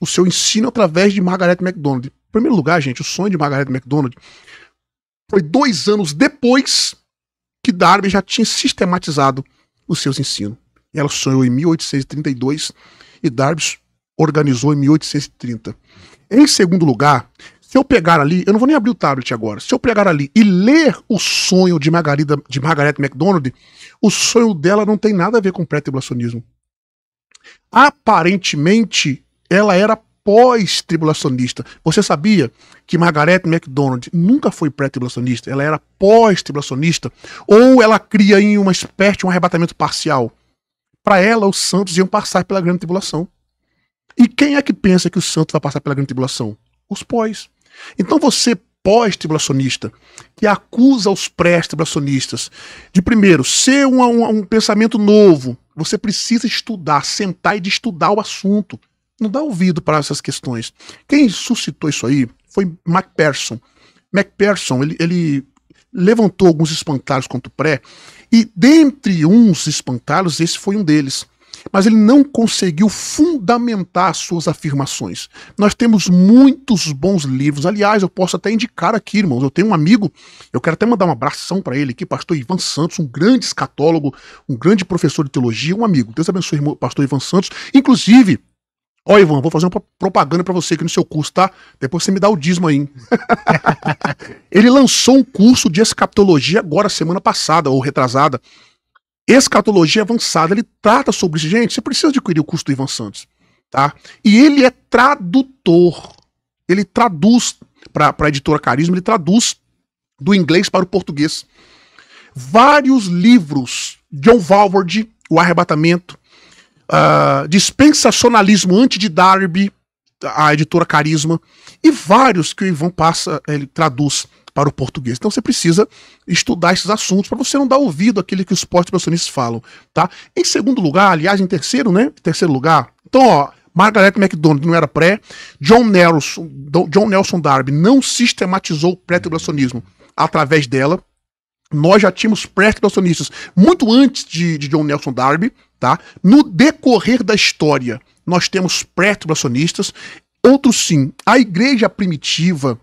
o seu ensino através de Margaret MacDonald. Em primeiro lugar, gente, o sonho de Margaret MacDonald foi 2 anos depois que Darby já tinha sistematizado os seus ensinos. Ela sonhou em 1832 e Darby organizou em 1830. Em segundo lugar, se eu pegar ali, eu não vou nem abrir o tablet agora, se eu pegar ali e ler o sonho de Margaret MacDonald, o sonho dela não tem nada a ver com pré-tribulacionismo. Aparentemente, ela era pós-tribulacionista. Você sabia que Margaret MacDonald nunca foi pré-tribulacionista? Ela era pós-tribulacionista? Ou ela cria em uma espécie de um arrebatamento parcial? Para ela, os santos iam passar pela grande tribulação. E quem é que pensa que os santos vão passar pela grande tribulação? Os pós. Então você, pós-tribulacionista, que acusa os pré-tribulacionistas de, primeiro, ser um pensamento novo, você precisa estudar, sentar e estudar o assunto. Não dá ouvido para essas questões. Quem suscitou isso aí foi MacPherson. MacPherson, ele levantou alguns espantalhos contra o pré, e dentre uns espantalhos, esse foi um deles. Mas ele não conseguiu fundamentar as suas afirmações. Nós temos muitos bons livros. Aliás, eu posso até indicar aqui, irmãos. Eu tenho um amigo, eu quero até mandar um abração para ele aqui, pastor Ivan Santos, um grande escatólogo, um grande professor de teologia, um amigo. Deus abençoe, irmão, pastor Ivan Santos. Inclusive, ó, Ivan, vou fazer uma propaganda para você aqui no seu curso, tá? Depois você me dá o dízimo aí, hein? Ele lançou um curso de escatologia agora, semana passada, ou retrasada. Escatologia avançada, ele trata sobre isso. Gente, você precisa adquirir o curso do Ivan Santos, tá? E ele é tradutor. Ele traduz para a editora Carisma, ele traduz do inglês para o português. Vários livros, John Walvoord, O Arrebatamento, Dispensacionalismo antes de Darby, a editora Carisma, e vários que o Ivan ele traduz para o português. Então você precisa estudar esses assuntos para você não dar ouvido àquilo que os pós-tribulacionistas falam, tá? Em segundo lugar, aliás, em terceiro lugar, então, ó, Margaret MacDonald não era pré, John Nelson Darby não sistematizou o pré-tribulacionismo através dela. Nós já tínhamos pré-tribulacionistas muito antes de John Nelson Darby, tá? No decorrer da história, nós temos pré-tribulacionistas, outros sim. A igreja primitiva,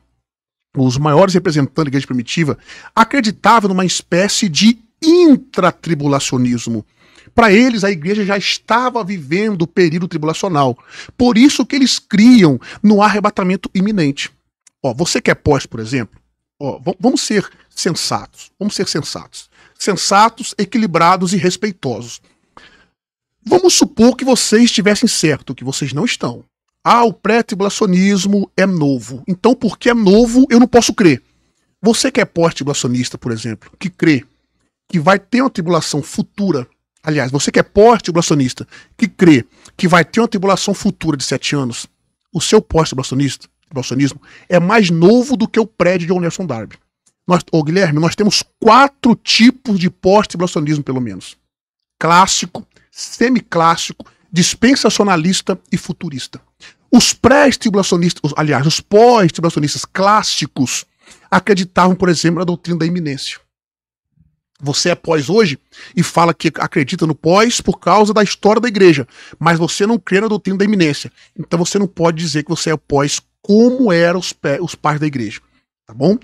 os maiores representantes da igreja primitiva, acreditavam numa espécie de intratribulacionismo. Para eles, a igreja já estava vivendo o período tribulacional. Por isso que eles criam no arrebatamento iminente. Ó, você que é pós, por exemplo, ó, vamos ser sensatos. Vamos ser sensatos. Sensatos, equilibrados e respeitosos. Vamos supor que vocês estivessem certo, que vocês não estão. Ah, o pré-tribulacionismo é novo. Então, porque é novo, eu não posso crer. Você que é pós-tribulacionista, por exemplo, que crê que vai ter uma tribulação futura, aliás, você que é pós-tribulacionista, que crê que vai ter uma tribulação futura de 7 anos, o seu pós-tribulacionismo é mais novo do que o prédio de Nelson Darby. Guilherme, nós temos 4 tipos de pós-tribulacionismo, pelo menos. Clássico, semiclássico, dispensacionalista e futurista. Os pré-tribulacionistas, aliás, os pós-tribulacionistas clássicos acreditavam, por exemplo, na doutrina da iminência. Você é pós hoje e fala que acredita no pós por causa da história da igreja, mas você não crê na doutrina da iminência. Então você não pode dizer que você é pós como eram os pais da igreja, tá bom?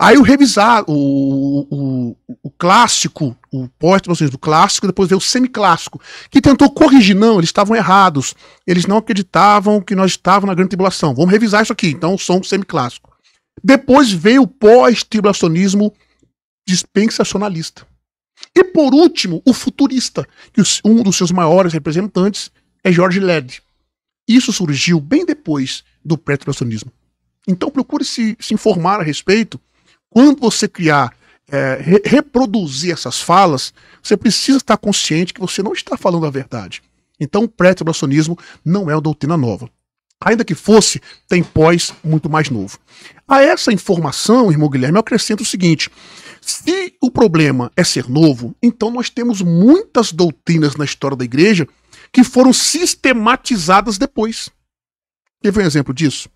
Aí o revisar, o clássico, o pós-tribulacionismo clássico, depois veio o semiclássico, que tentou corrigir, não, eles estavam errados, eles não acreditavam que nós estávamos na grande tribulação. Vamos revisar isso aqui, então som semiclássico. Depois veio o pós-tribulacionismo dispensacionalista. E por último, o futurista, que um dos seus maiores representantes é George Led. Isso surgiu bem depois do pré-tribulacionismo. Então procure se informar a respeito. Quando você criar, reproduzir essas falas, você precisa estar consciente que você não está falando a verdade. Então o pré-tribulacionismo não é uma doutrina nova. Ainda que fosse, tem pós muito mais novo. A essa informação, irmão Guilherme, eu acrescento o seguinte: se o problema é ser novo, então nós temos muitas doutrinas na história da igreja que foram sistematizadas depois. Quer ver um exemplo disso?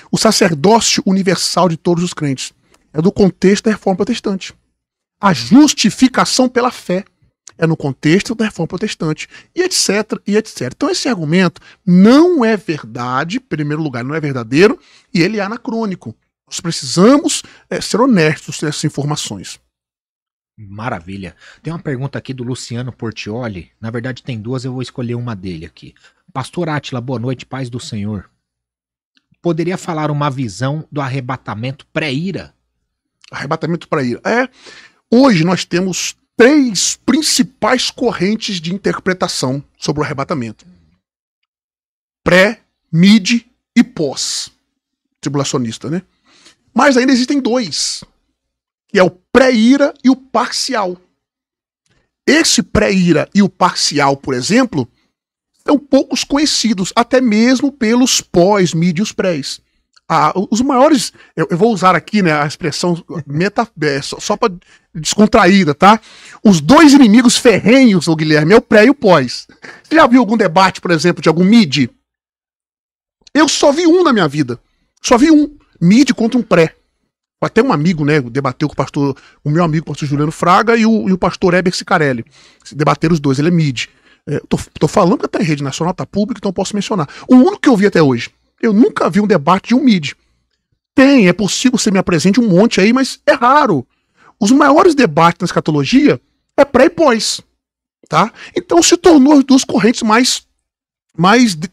O sacerdócio universal de todos os crentes é do contexto da Reforma Protestante. A justificação pela fé é no contexto da Reforma Protestante, e etc, e etc. Então esse argumento não é verdade, em primeiro lugar, não é verdadeiro, e ele é anacrônico. Nós precisamos ser honestos nessas informações. Maravilha. Tem uma pergunta aqui do Luciano Portioli. Na verdade tem 2, eu vou escolher uma dele aqui. Pastor Átila, boa noite, paz do Senhor. Poderia falar uma visão do arrebatamento pré-ira? Arrebatamento pré-ira. Hoje nós temos 3 principais correntes de interpretação sobre o arrebatamento: pré, mid e pós. Tribulacionista, né? Mas ainda existem 2, que é o pré-ira e o parcial. Esse pré-ira e o parcial, por exemplo, são poucos conhecidos, até mesmo pelos pós, mid e os prés. Os maiores, eu vou usar aqui, né, a expressão só para descontraída, tá? Os 2 inimigos ferrenhos, o Guilherme, é o pré e o pós. Você já viu algum debate, por exemplo, de algum mid? Eu só vi um na minha vida. Só vi um. Mid contra um pré. Até um amigo, né, debateu com o meu amigo, o pastor Juliano Fraga, e o pastor Heber Sicarelli. Debateram os 2, ele é mid. Tô falando que tá em rede nacional, tá público, então eu posso mencionar. O único que eu vi até hoje. Eu nunca vi um debate de um mid. É possível que você me apresente um monte aí, mas é raro. Os maiores debates na escatologia é pré e pós, tá? Então se tornou as 2 correntes mais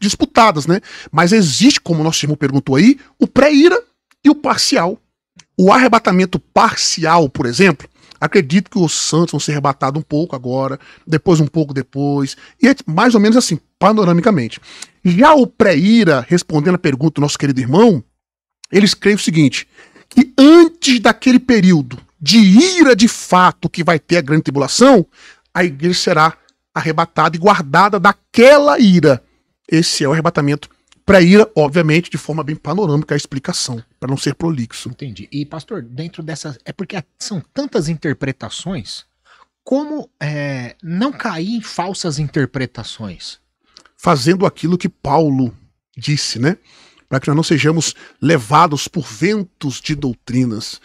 disputadas, né? Mas existe, como o nosso irmão perguntou aí, o pré-ira e o parcial. O arrebatamento parcial, por exemplo, acredito que os santos vão ser arrebatados um pouco agora, depois um pouco depois, e é mais ou menos assim, panoramicamente. Já o pré-ira, respondendo a pergunta do nosso querido irmão, eles creem o seguinte, que antes daquele período de ira de fato que vai ter a grande tribulação, a igreja será arrebatada e guardada daquela ira. Esse é o arrebatamento pré-ira, obviamente, de forma bem panorâmica a explicação, para não ser prolixo. Entendi. E pastor, dentro dessas, é porque são tantas interpretações, como não cair em falsas interpretações? Fazendo aquilo que Paulo disse, né? Para que nós não sejamos levados por ventos de doutrinas.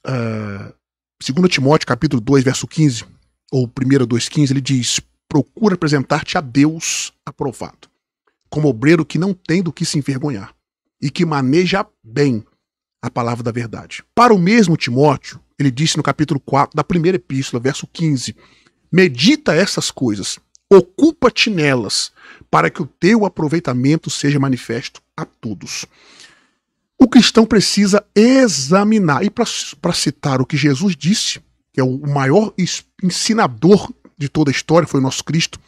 2 Timóteo, capítulo 2, verso 15, ou 1 2,15, ele diz: procura apresentar-te a Deus aprovado, como obreiro que não tem do que se envergonhar, e que maneja bem a palavra da verdade. Para o mesmo Timóteo, ele disse no capítulo 4 da primeira epístola, verso 15, medita essas coisas, Ocupa-te nelas, para que o teu aproveitamento seja manifesto a todos. O cristão precisa examinar. E para citar o que Jesus disse, que é o maior ensinador de toda a história, foi o nosso Cristo,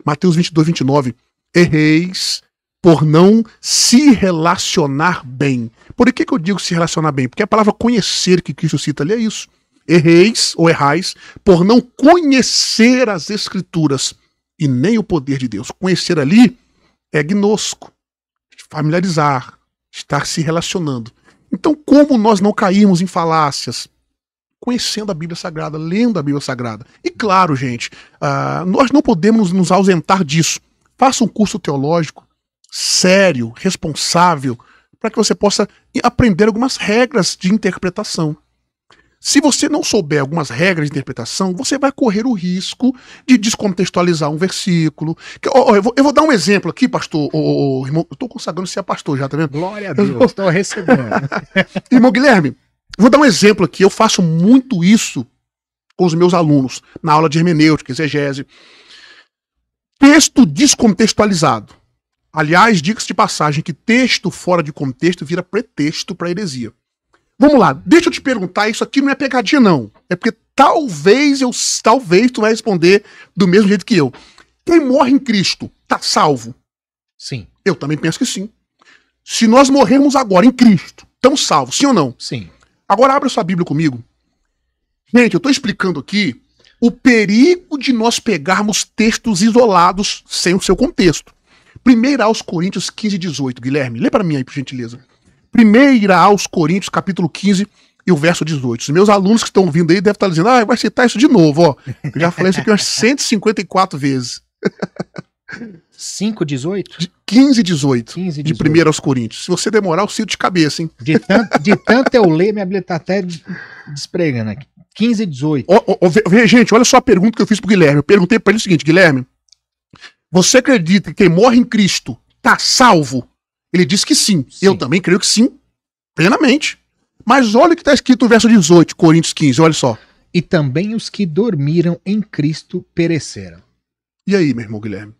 Mateus 22, 29, erreis por não se relacionar bem. Por que eu digo se relacionar bem? Porque a palavra conhecer que Cristo cita ali é isso. Erreis ou errais por não conhecer as Escrituras e nem o poder de Deus. Conhecer ali é gnosco, familiarizar, estar se relacionando. Então, como nós não caímos em falácias? Conhecendo a Bíblia Sagrada, lendo a Bíblia Sagrada. E claro, gente, nós não podemos nos ausentar disso. Faça um curso teológico sério, responsável, para que você possa aprender algumas regras de interpretação. Se você não souber algumas regras de interpretação, você vai correr o risco de descontextualizar um versículo. Eu vou dar um exemplo aqui, pastor. Irmão, eu estou consagrando ser pastor já, tá vendo? Glória a Deus, estou recebendo. Irmão Guilherme, vou dar um exemplo aqui. Eu faço muito isso com os meus alunos, na aula de hermenêutica, exegese. Texto descontextualizado. Aliás, diga-se de passagem que texto fora de contexto vira pretexto para heresia. Vamos lá, deixa eu te perguntar, isso aqui não é pegadinha não. É porque talvez tu vai responder do mesmo jeito que eu. Quem morre em Cristo tá salvo? Sim. Eu também penso que sim. Se nós morrermos agora em Cristo, estamos salvos, sim ou não? Sim. Agora abra sua Bíblia comigo. Gente, eu tô explicando aqui o perigo de nós pegarmos textos isolados sem o seu contexto. 1 aos Coríntios 15, 18, Guilherme, lê para mim aí, por gentileza. 1 aos Coríntios, capítulo 15 e o verso 18. Os meus alunos que estão ouvindo aí devem estar dizendo, vai citar isso de novo, ó. Eu já falei isso aqui umas 154 vezes. 5, 18? 15 e 18, 15 e de 18. 1 aos Coríntios. Se você demorar, eu cito de cabeça, hein? De tanto eu ler, minha Bíblia tá até despregando aqui. 15 e 18. Gente, olha só a pergunta que eu fiz pro Guilherme. Eu perguntei para ele o seguinte, Guilherme, você acredita que quem morre em Cristo tá salvo? Ele disse que sim. Eu também creio que sim, plenamente. Mas olha o que está escrito no verso 18, Coríntios 15, olha só. E também os que dormiram em Cristo pereceram. E aí, meu irmão Guilherme?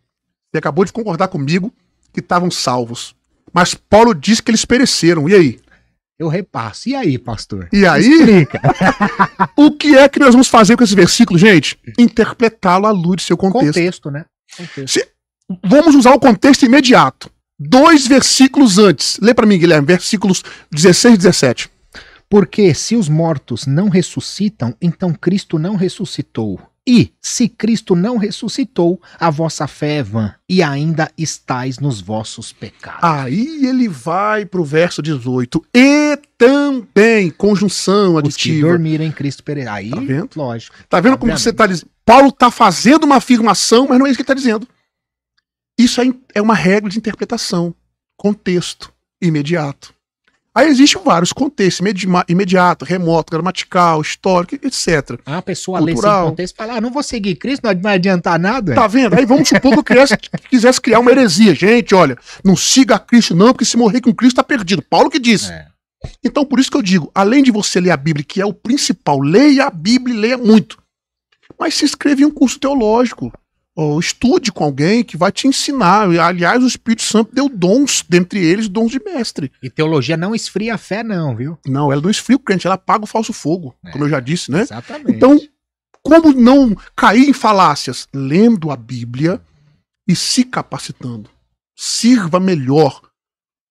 Você acabou de concordar comigo que estavam salvos. Mas Paulo disse que eles pereceram. E aí? Eu repasso. E aí, pastor? E aí? Explica. O que é que nós vamos fazer com esse versículo, gente? Interpretá-lo à luz de seu contexto. Contexto, né? Contexto. Vamos usar o contexto imediato. 2 versículos antes. Lê para mim, Guilherme, versículos 16 e 17. Porque se os mortos não ressuscitam, então Cristo não ressuscitou. E, se Cristo não ressuscitou, a vossa fé é vã, e ainda estáis nos vossos pecados. Aí ele vai pro verso 18. E também, conjunção aditiva. Os que dormiram em Cristo pereceram. Aí, tá vendo? Lógico. Tá vendo como você tá dizendo? Paulo tá fazendo uma afirmação, mas não é isso que ele tá dizendo. Isso é uma regra de interpretação. Contexto imediato. Aí existem vários contextos, imediato, remoto, gramatical, histórico, etc. A pessoa cultural. lê sem contexto e fala, não vou seguir Cristo, não vai adiantar nada. Tá vendo? Aí vamos supor que eu quisesse criar uma heresia. Gente, olha, não siga Cristo não, porque se morrer com Cristo tá perdido. Paulo que disse. Então, por isso que eu digo, além de você ler a Bíblia, que é o principal, leia a Bíblia e leia muito. Mas se inscreva em um curso teológico. Ou estude com alguém que vai te ensinar. Aliás, o Espírito Santo deu dons, dentre eles, dons de mestre. E teologia não esfria a fé, não, viu? Não, ela não esfria o crente, ela apaga o falso fogo, como eu já disse, né? Exatamente. Então, como não cair em falácias? Lendo a Bíblia e se capacitando. Sirva melhor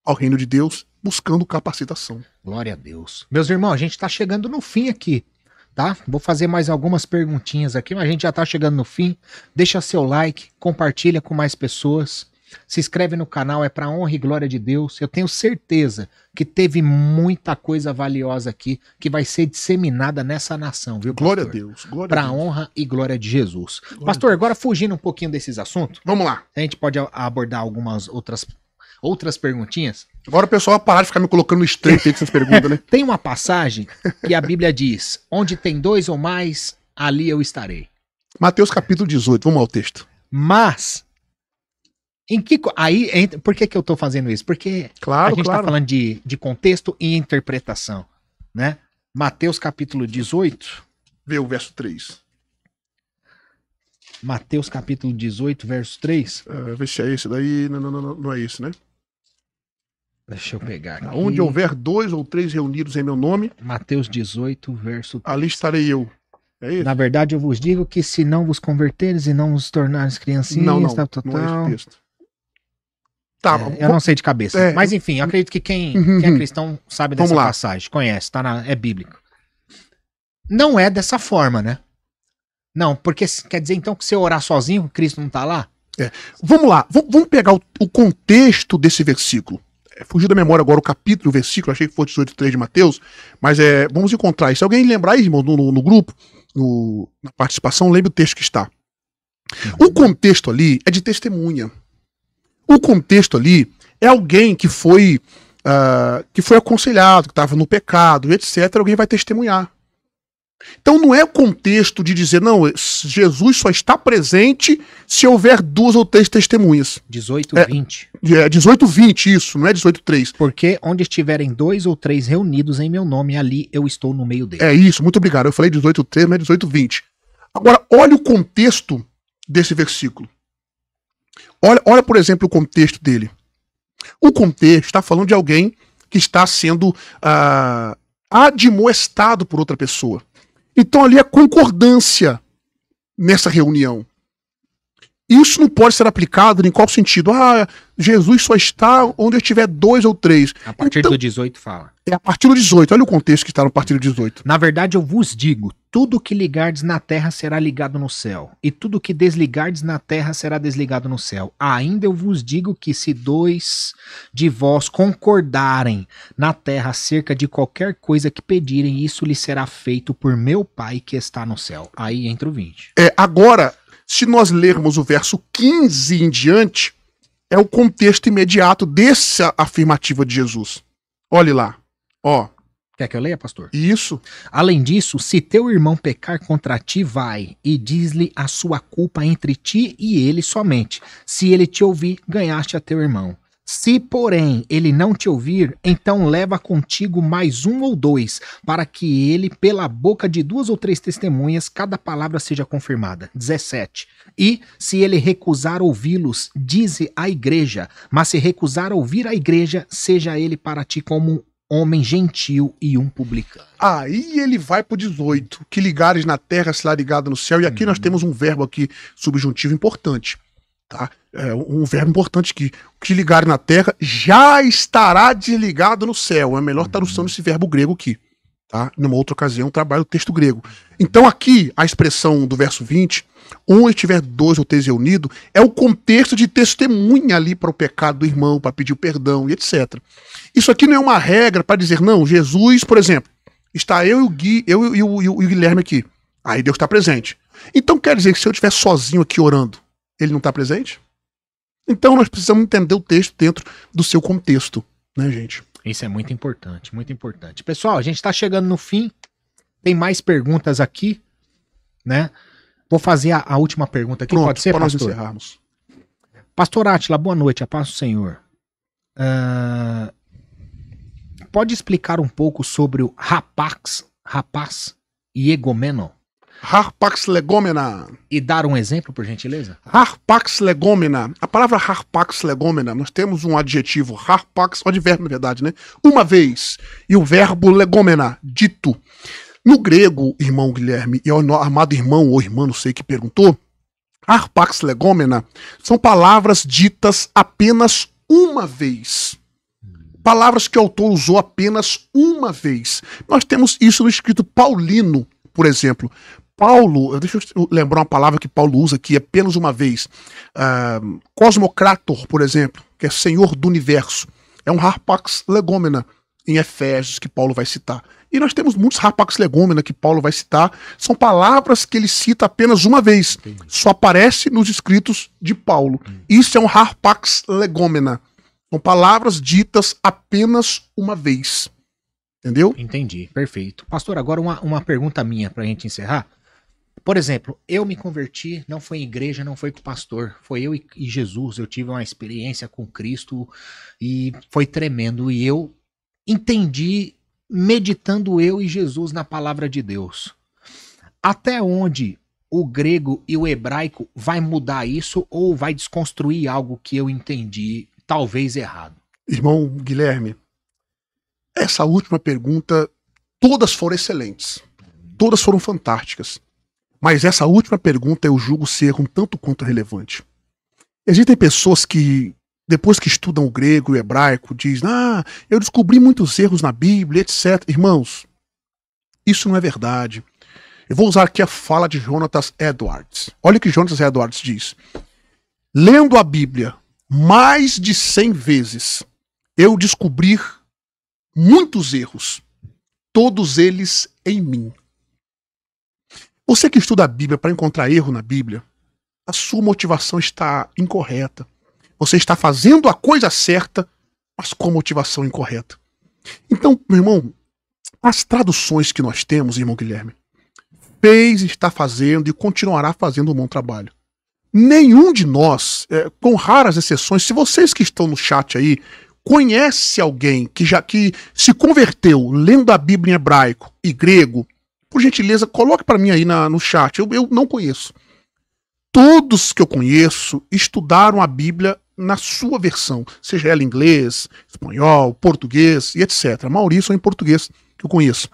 ao reino de Deus, buscando capacitação. Glória a Deus. Meus irmãos, a gente tá chegando no fim aqui. Tá? Vou fazer mais algumas perguntinhas aqui, mas a gente já tá chegando no fim. Deixa seu like, compartilha com mais pessoas. Se inscreve no canal, é para honra e glória de Deus. Eu tenho certeza que teve muita coisa valiosa aqui que vai ser disseminada nessa nação, viu, pastor? Glória a Deus. Para honra e glória de Jesus. Pastor, agora fugindo um pouquinho desses assuntos. Vamos lá. A gente pode abordar algumas outras perguntinhas. Agora o pessoal vai parar de ficar me colocando no estreito aí com essas perguntas, né? Tem uma passagem que a Bíblia diz, onde tem 2 ou mais, ali eu estarei. Mateus capítulo 18, vamos ao texto. Mas, por que eu tô fazendo isso? Porque a gente tá falando de contexto e interpretação, né? Mateus capítulo 18. Vê o verso 3. Mateus capítulo 18, verso 3. Vê se é esse daí. Não é esse, né? Deixa eu pegar aqui. Onde houver 2 ou 3 reunidos em meu nome, Mateus 18, verso 3. ali estarei eu. É isso? Na verdade, eu vos digo que se não vos converteres e não vos tornares criancinhas, Não é tal. esse texto. Tá, Eu não sei de cabeça. Mas enfim, eu acredito que quem é cristão sabe dessa passagem, conhece, é bíblico. Não é dessa forma, né? Não, porque quer dizer então que se eu orar sozinho, Cristo não tá lá? Vamos lá, vamos pegar o contexto desse versículo. Fugiu da memória agora o capítulo, o versículo, achei que foi 18:3 de Mateus, mas vamos encontrar isso. Se alguém lembrar aí, irmão, no grupo, na participação, lembre o texto que está. O contexto ali é de testemunha. O contexto ali é alguém que foi aconselhado, que estava no pecado, etc. Alguém vai testemunhar. Então não é o contexto de dizer, não, Jesus só está presente se houver 2 ou 3 testemunhas. 18:20. 18:20, isso, não é 18:3. Porque onde estiverem 2 ou 3 reunidos em meu nome, ali eu estou no meio deles. É isso, muito obrigado. Eu falei 18:3, mas é 18:20. Agora, olha o contexto desse versículo. Olha, por exemplo, o contexto dele. O contexto está falando de alguém que está sendo admoestado por outra pessoa. Então ali é concordância nessa reunião. Isso não pode ser aplicado em qual sentido? Jesus só está onde eu tiver 2 ou 3. A partir do 18 fala. É a partir do 18. Olha o contexto que está no partir do 18. Na verdade, eu vos digo, tudo que ligardes na terra será ligado no céu, e tudo que desligardes na terra será desligado no céu. Ainda eu vos digo que se 2 de vós concordarem na terra acerca de qualquer coisa que pedirem, isso lhe será feito por meu Pai que está no céu. Aí entra o 20. Agora, se nós lermos o verso 15 em diante, é o contexto imediato dessa afirmativa de Jesus. Olhe lá. Quer que eu leia, pastor? Isso. Além disso, se teu irmão pecar contra ti, vai e diz-lhe a sua culpa entre ti e ele somente. Se ele te ouvir, ganhaste a teu irmão. Se, porém, ele não te ouvir, então leva contigo mais 1 ou 2, para que ele, pela boca de 2 ou 3 testemunhas, cada palavra seja confirmada. 17. E, se ele recusar ouvi-los, dize à igreja, mas se recusar ouvir a igreja, seja ele para ti como homem gentil e um publicano. Aí ele vai pro 18. Que ligares na terra será ligado no céu. E aqui nós temos um verbo aqui subjuntivo importante. Tá? Um verbo importante que ligar na terra já estará desligado no céu. É a melhor tradução desse verbo grego aqui. Tá? Numa outra ocasião, trabalho o texto grego. Então aqui, a expressão do verso 20, onde tiver 2 ou 3 reunidos, é o contexto de testemunha ali para o pecado do irmão, para pedir o perdão e etc. Isso aqui não é uma regra para dizer, não, Jesus, por exemplo, está eu e o Guilherme aqui. Aí Deus está presente. Então quer dizer que se eu estiver sozinho aqui orando, ele não está presente? Então nós precisamos entender o texto dentro do seu contexto, né, gente? Isso é muito importante, muito importante. Pessoal, a gente está chegando no fim. Tem mais perguntas aqui, né? Vou fazer a última pergunta aqui. Pronto, pode ser, para nós pastor? encerrarmos. Pastor Átila, boa noite, a paz do Senhor. Pode explicar um pouco sobre o rapaz e egomeno? Harpax legomena. E dar um exemplo, por gentileza? Harpax legomena. A palavra harpax legomena, nós temos um adjetivo harpax, o advérbio na verdade, né? Uma vez. E o verbo legomena, dito. No grego, irmão Guilherme, e o amado irmão ou irmã, não sei que perguntou, harpax legomena são palavras ditas apenas uma vez. Palavras que o autor usou apenas uma vez. Nós temos isso no escrito paulino, por exemplo. Paulo, deixa eu lembrar uma palavra que Paulo usa aqui apenas uma vez. Cosmocrator, por exemplo, que é Senhor do Universo. É um harpax legomena em Efésios que Paulo vai citar. E nós temos muitos harpax legomena que Paulo vai citar. São palavras que ele cita apenas uma vez. Entendi. Só aparece nos escritos de Paulo. Isso é um harpax legomena. São palavras ditas apenas uma vez. Entendeu? Entendi, perfeito. Pastor, agora uma pergunta minha pra gente encerrar. Por exemplo, eu me converti, não foi em igreja, não foi com o pastor, foi eu e Jesus, eu tive uma experiência com Cristo e foi tremendo, e eu entendi meditando eu e Jesus na palavra de Deus. Até onde o grego e o hebraico vai mudar isso ou vai desconstruir algo que eu entendi, talvez errado? Irmão Guilherme, essa última pergunta, todas foram excelentes. Todas foram fantásticas. Mas essa última pergunta eu julgo ser um tanto quanto relevante. Existem pessoas que, depois que estudam o grego e o hebraico, dizem: eu descobri muitos erros na Bíblia, etc. Irmãos, isso não é verdade. Eu vou usar aqui a fala de Jonathan Edwards. Olha o que Jonathan Edwards diz. Lendo a Bíblia mais de 100 vezes, eu descobri muitos erros, todos eles em mim. Você que estuda a Bíblia para encontrar erro na Bíblia, a sua motivação está incorreta. Você está fazendo a coisa certa, mas com a motivação incorreta. Então, meu irmão, as traduções que nós temos, irmão Guilherme, fez, está fazendo e continuará fazendo um bom trabalho. Nenhum de nós, com raras exceções, se vocês que estão no chat aí, conhece alguém que se converteu lendo a Bíblia em hebraico e grego, por gentileza, coloque para mim aí no chat. Eu não conheço. Todos que eu conheço estudaram a Bíblia na sua versão, seja ela em inglês, espanhol, português e etc. A maioria são em português que eu conheço.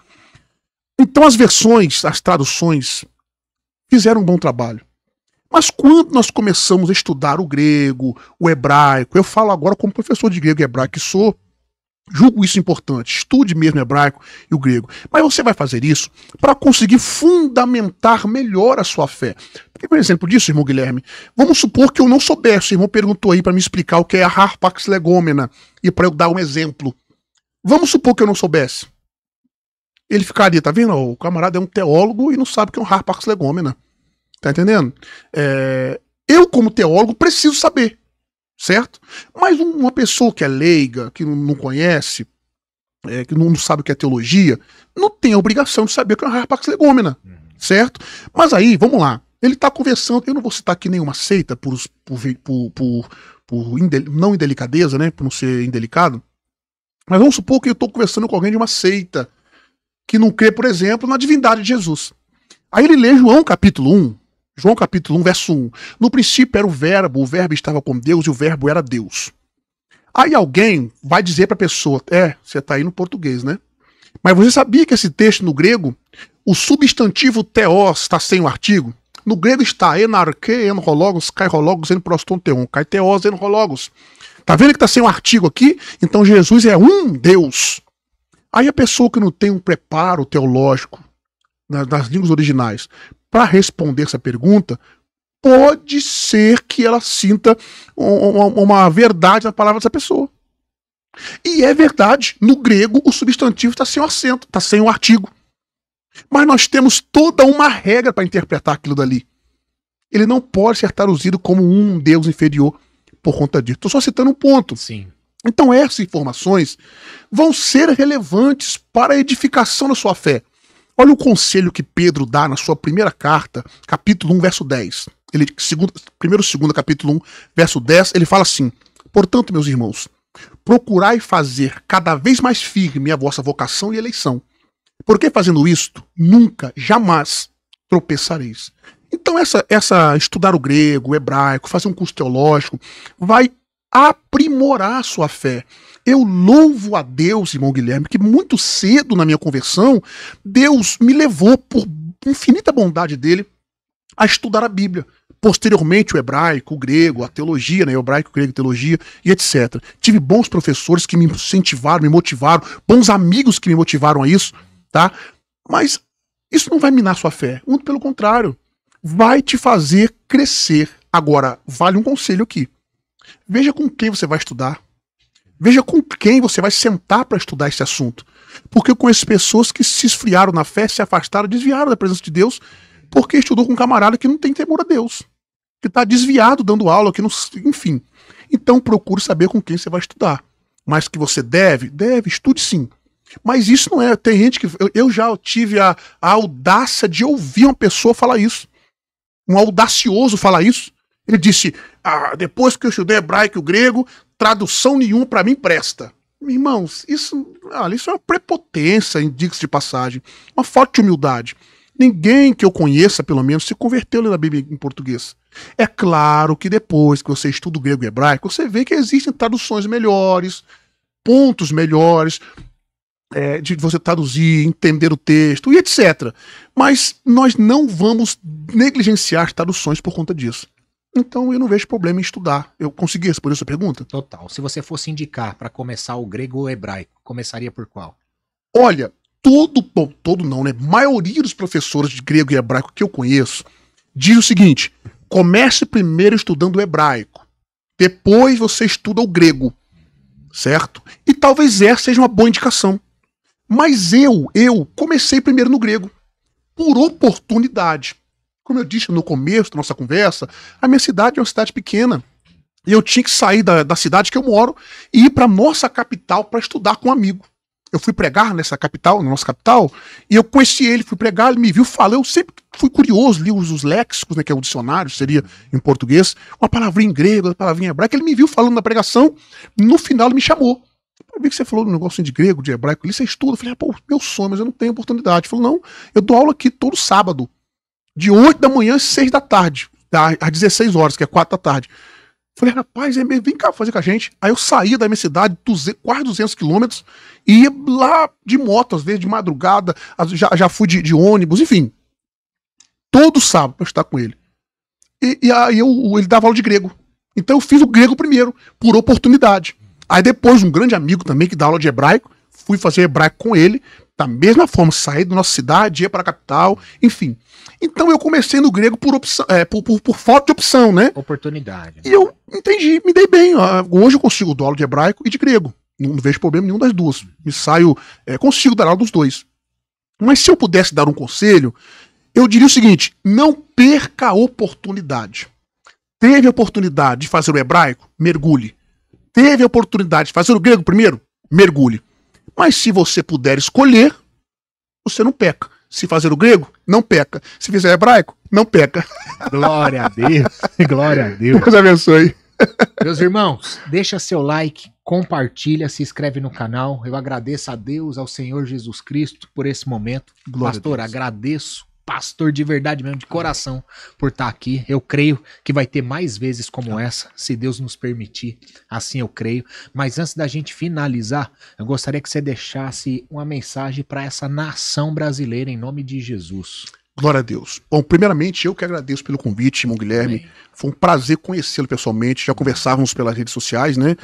Então as versões, as traduções fizeram um bom trabalho. Mas quando nós começamos a estudar o grego, o hebraico, eu falo agora como professor de grego e hebraico que sou, julgo isso importante. Estude mesmo o hebraico e o grego. Mas você vai fazer isso para conseguir fundamentar melhor a sua fé. Porque, por exemplo disso, irmão Guilherme, vamos supor que eu não soubesse. O irmão perguntou aí para me explicar o que é a Harpax Legomena e para eu dar um exemplo. Vamos supor que eu não soubesse. Ele ficaria, tá vendo? O camarada é um teólogo e não sabe o que é um Harpax Legomena. Tá entendendo? Eu, como teólogo, preciso saber. Certo? Mas uma pessoa que é leiga, que não conhece, que não sabe o que é teologia, não tem a obrigação de saber o que é uma Harpax Legomena. Certo? Mas aí, vamos lá. Ele está conversando, eu não vou citar aqui nenhuma seita por não indelicadeza, né? Por não ser indelicado. Mas vamos supor que eu estou conversando com alguém de uma seita que não crê, por exemplo, na divindade de Jesus. Aí ele lê João capítulo 1. João capítulo 1, verso 1. No princípio era o verbo estava com Deus e o verbo era Deus. Aí alguém vai dizer para a pessoa, você está aí no português, né? Mas você sabia que esse texto no grego, o substantivo theos está sem o artigo? No grego está enarque, enrologos, kairologos, enprostonteon, kaiteos, enrologos. Tá vendo que está sem o artigo aqui? Então Jesus é um Deus. Aí a pessoa que não tem um preparo teológico nas línguas originais para responder essa pergunta, pode ser que ela sinta uma verdade na palavra dessa pessoa. E é verdade, no grego o substantivo está sem o acento, está sem o artigo. Mas nós temos toda uma regra para interpretar aquilo dali. Ele não pode ser traduzido como um Deus inferior por conta disso. Estou só citando um ponto. Sim. Então essas informações vão ser relevantes para a edificação da sua fé. Olha o conselho que Pedro dá na sua primeira carta, capítulo 1, verso 10. Primeiro, segundo, capítulo 1, verso 10, ele fala assim: portanto, meus irmãos, procurai fazer cada vez mais firme a vossa vocação e eleição, porque fazendo isto, nunca, jamais tropeçareis. Então estudar o grego, o hebraico, fazer um curso teológico, vai aprimorar a sua fé. Eu louvo a Deus, irmão Guilherme, que muito cedo na minha conversão, Deus me levou, por infinita bondade dele, a estudar a Bíblia. Posteriormente, o hebraico, o grego, a teologia, né? O hebraico, o grego, a teologia e etc. Tive bons professores que me incentivaram, me motivaram, bons amigos que me motivaram a isso, tá? Mas isso não vai minar sua fé. Muito pelo contrário. Vai te fazer crescer. Agora, vale um conselho aqui. Veja com quem você vai estudar. Veja com quem você vai sentar para estudar esse assunto. Porque eu conheço pessoas que se esfriaram na fé, se afastaram, desviaram da presença de Deus, porque estudou com um camarada que não tem temor a Deus. Que está desviado dando aula, que não, enfim. Então procure saber com quem você vai estudar. Mas que você deve, estude sim. Mas isso não é. Tem gente que. Eu já tive a audácia de ouvir uma pessoa falar isso. Um audacioso falar isso. Ele disse: depois que eu estudei hebraico e o grego, tradução nenhuma para mim presta. Irmãos, isso é uma prepotência, diga-se de passagem. Uma falta de humildade. Ninguém que eu conheça, pelo menos, se converteu lendo a Bíblia em português. É claro que depois que você estuda o grego e hebraico, você vê que existem traduções melhores, pontos melhores, de você traduzir, entender o texto e etc. Mas nós não vamos negligenciar as traduções por conta disso. Então eu não vejo problema em estudar. Eu consegui responder a sua pergunta? Total. Se você fosse indicar para começar o grego ou o hebraico, começaria por qual? Olha, todo não, né? Maioria dos professores de grego e hebraico que eu conheço diz o seguinte: comece primeiro estudando o hebraico, depois você estuda o grego, certo? E talvez essa seja uma boa indicação. Mas eu comecei primeiro no grego, por oportunidade. Como eu disse no começo da nossa conversa, a minha cidade é uma cidade pequena. E eu tinha que sair da cidade que eu moro e ir para nossa capital para estudar com um amigo. Eu fui pregar nessa capital, na nossa capital, e eu conheci ele, fui pregar, ele me viu, falou, eu sempre fui curioso, li os léxicos, né, que é o dicionário, seria em português, uma palavrinha em grego, uma palavrinha em hebraico, ele me viu falando na pregação, no final ele me chamou. Eu vi que você falou um negócio de grego, de hebraico, ali você estuda, eu falei, pô, meu sonho, mas eu não tenho oportunidade. Ele falou, não, eu dou aula aqui todo sábado, de 8 da manhã às 6 da tarde, às 16 horas, que é 4 da tarde. Falei, rapaz, vem cá fazer com a gente. Aí eu saía da minha cidade, quase 200 quilômetros, e ia lá de moto, às vezes de madrugada, já fui de ônibus, enfim. Todo sábado pra estar com ele. E aí ele dava aula de grego. Então eu fiz o grego primeiro, por oportunidade. Aí depois, um grande amigo também que dá aula de hebraico, fui fazer hebraico com ele, da mesma forma, saí da nossa cidade, ia para a capital, enfim. Então eu comecei no grego por opção, por falta de opção, né? Oportunidade. E eu entendi, me dei bem. Hoje eu consigo dar aula de hebraico e de grego. Não vejo problema nenhum das duas. Consigo dar aula dos dois. Mas se eu pudesse dar um conselho, eu diria o seguinte: não perca a oportunidade. Teve a oportunidade de fazer o hebraico? Mergulhe. Teve a oportunidade de fazer o grego primeiro? Mergulhe. Mas se você puder escolher, você não peca. Se fazer o grego, não peca. Se fizer o hebraico, não peca. Glória a Deus. Glória a Deus. Deus abençoe. Meus irmãos, deixa seu like, compartilha, se inscreve no canal. Eu agradeço a Deus, ao Senhor Jesus Cristo por esse momento. Glória Pastor, agradeço. Pastor de verdade mesmo, de coração, por estar aqui. Eu creio que vai ter mais vezes como essa, se Deus nos permitir. Assim eu creio. Mas antes da gente finalizar, eu gostaria que você deixasse uma mensagem para essa nação brasileira, em nome de Jesus. Glória a Deus. Bom, primeiramente, eu que agradeço pelo convite, irmão Guilherme. Amém. Foi um prazer conhecê-lo pessoalmente. Já conversávamos pelas redes sociais, né?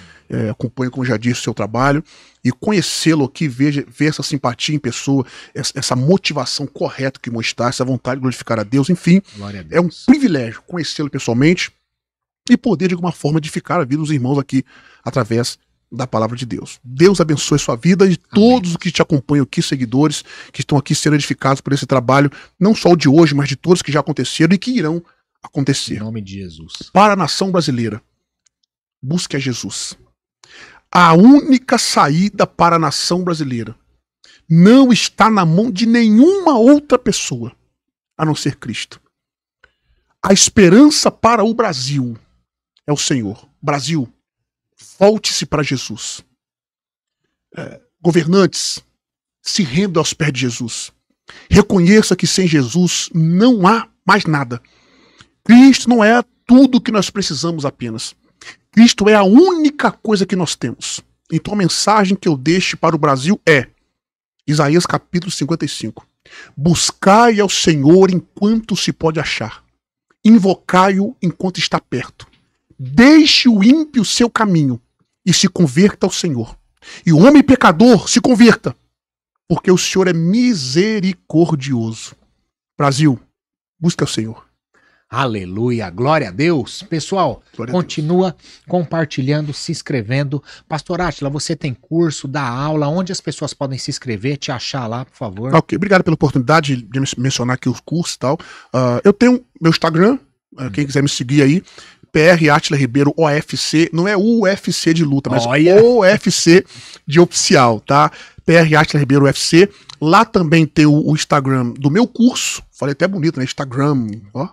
Acompanho, como já disse, o seu trabalho. E conhecê-lo aqui, ver essa simpatia em pessoa, essa motivação correta que mostrar, essa vontade de glorificar a Deus, enfim. Glória a Deus. É um privilégio conhecê-lo pessoalmente e poder, de alguma forma, edificar a vida dos irmãos aqui através da palavra de Deus. Deus abençoe sua vida e todos os que te acompanham aqui, seguidores, que estão aqui sendo edificados por esse trabalho, não só o de hoje, mas de todos que já aconteceram e que irão acontecer. Em nome de Jesus. Para a nação brasileira, busque a Jesus. A única saída para a nação brasileira não está na mão de nenhuma outra pessoa, a não ser Cristo. A esperança para o Brasil é o Senhor. Brasil, volte-se para Jesus. Governantes, se rendam aos pés de Jesus. Reconheça que sem Jesus não há mais nada. Cristo não é tudo que nós precisamos apenas. Cristo é a única coisa que nós temos. Então a mensagem que eu deixo para o Brasil é Isaías capítulo 55. Buscai ao Senhor enquanto se pode achar. Invocai-o enquanto está perto. Deixe o ímpio seu caminho e se converta ao Senhor. E o homem pecador se converta, porque o Senhor é misericordioso. Brasil, busca o Senhor. Aleluia, glória a Deus. Pessoal, Glória a continua compartilhando, se inscrevendo. Pastor Átila, você tem curso, dá aula, onde as pessoas podem se inscrever, te achar lá, por favor? Ok, obrigado pela oportunidade de mencionar aqui os cursos e tal. Eu tenho meu Instagram, quem quiser me seguir aí, PR Átila Ribeiro OFC, não é UFC de luta, mas Olha. OFC de oficial, tá? PR Átila Ribeiro UFC. Lá também tem o Instagram do meu curso. Falei até bonito, né? Instagram, ó.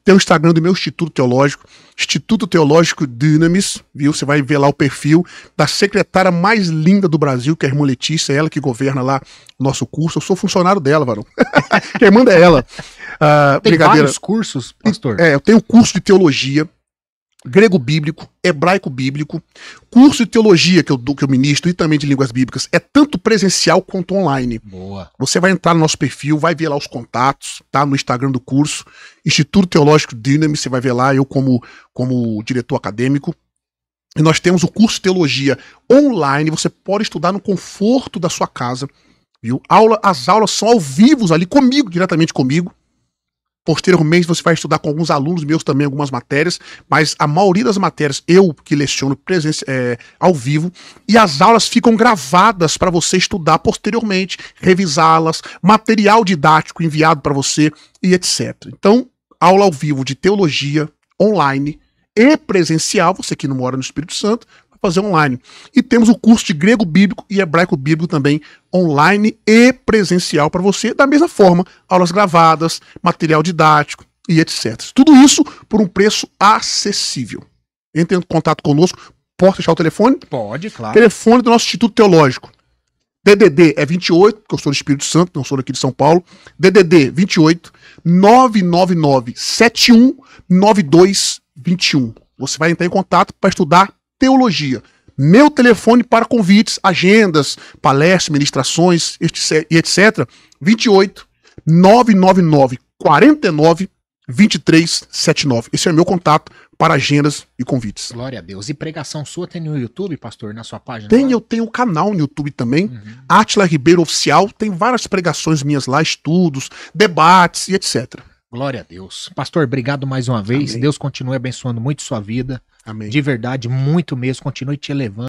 Tem o Instagram do meu Instituto Teológico, Instituto Teológico Dunamis, viu? Você vai ver lá o perfil da secretária mais linda do Brasil, que é a irmã Letícia, ela que governa lá o nosso curso. Eu sou funcionário dela, varão. Quem manda é ela. Tem vários cursos, pastor? Eu tenho curso de teologia, grego bíblico, hebraico bíblico, curso de teologia que eu ministro e também de línguas bíblicas, é tanto presencial quanto online. Boa. Você vai entrar no nosso perfil, vai ver lá os contatos, tá? No Instagram do curso, Instituto Teológico Dunamis, você vai ver lá, eu como diretor acadêmico. E nós temos o curso de teologia online, você pode estudar no conforto da sua casa, viu? As aulas são ao vivo ali comigo, diretamente comigo. Posteriormente você vai estudar com alguns alunos meus também algumas matérias, mas a maioria das matérias eu que leciono ao vivo, e as aulas ficam gravadas para você estudar posteriormente, revisá-las, material didático enviado para você e etc. Então, aula ao vivo de teologia online e presencial, você que não mora no Espírito Santo, fazer online. E temos o curso de grego bíblico e hebraico bíblico também online e presencial para você, da mesma forma, aulas gravadas, material didático e etc. Tudo isso por um preço acessível. Entre em contato conosco, posso deixar o telefone? Pode, claro. Telefone do nosso Instituto Teológico. DDD é 28, porque eu sou do Espírito Santo, não sou daqui de São Paulo. DDD 28 999 71 9221. Você vai entrar em contato para estudar teologia. Meu telefone para convites, agendas, palestras, ministrações e etc. 28 999 49 2379. Esse é o meu contato para agendas e convites. Glória a Deus. E pregação sua tem no YouTube, pastor, na sua página? Eu tenho um canal no YouTube também, Átila Ribeiro Oficial, tem várias pregações minhas lá, estudos, debates e etc. Glória a Deus. Pastor, obrigado mais uma vez. Amém. Deus continue abençoando muito sua vida. Amém. De verdade, muito mesmo. Continue te elevando.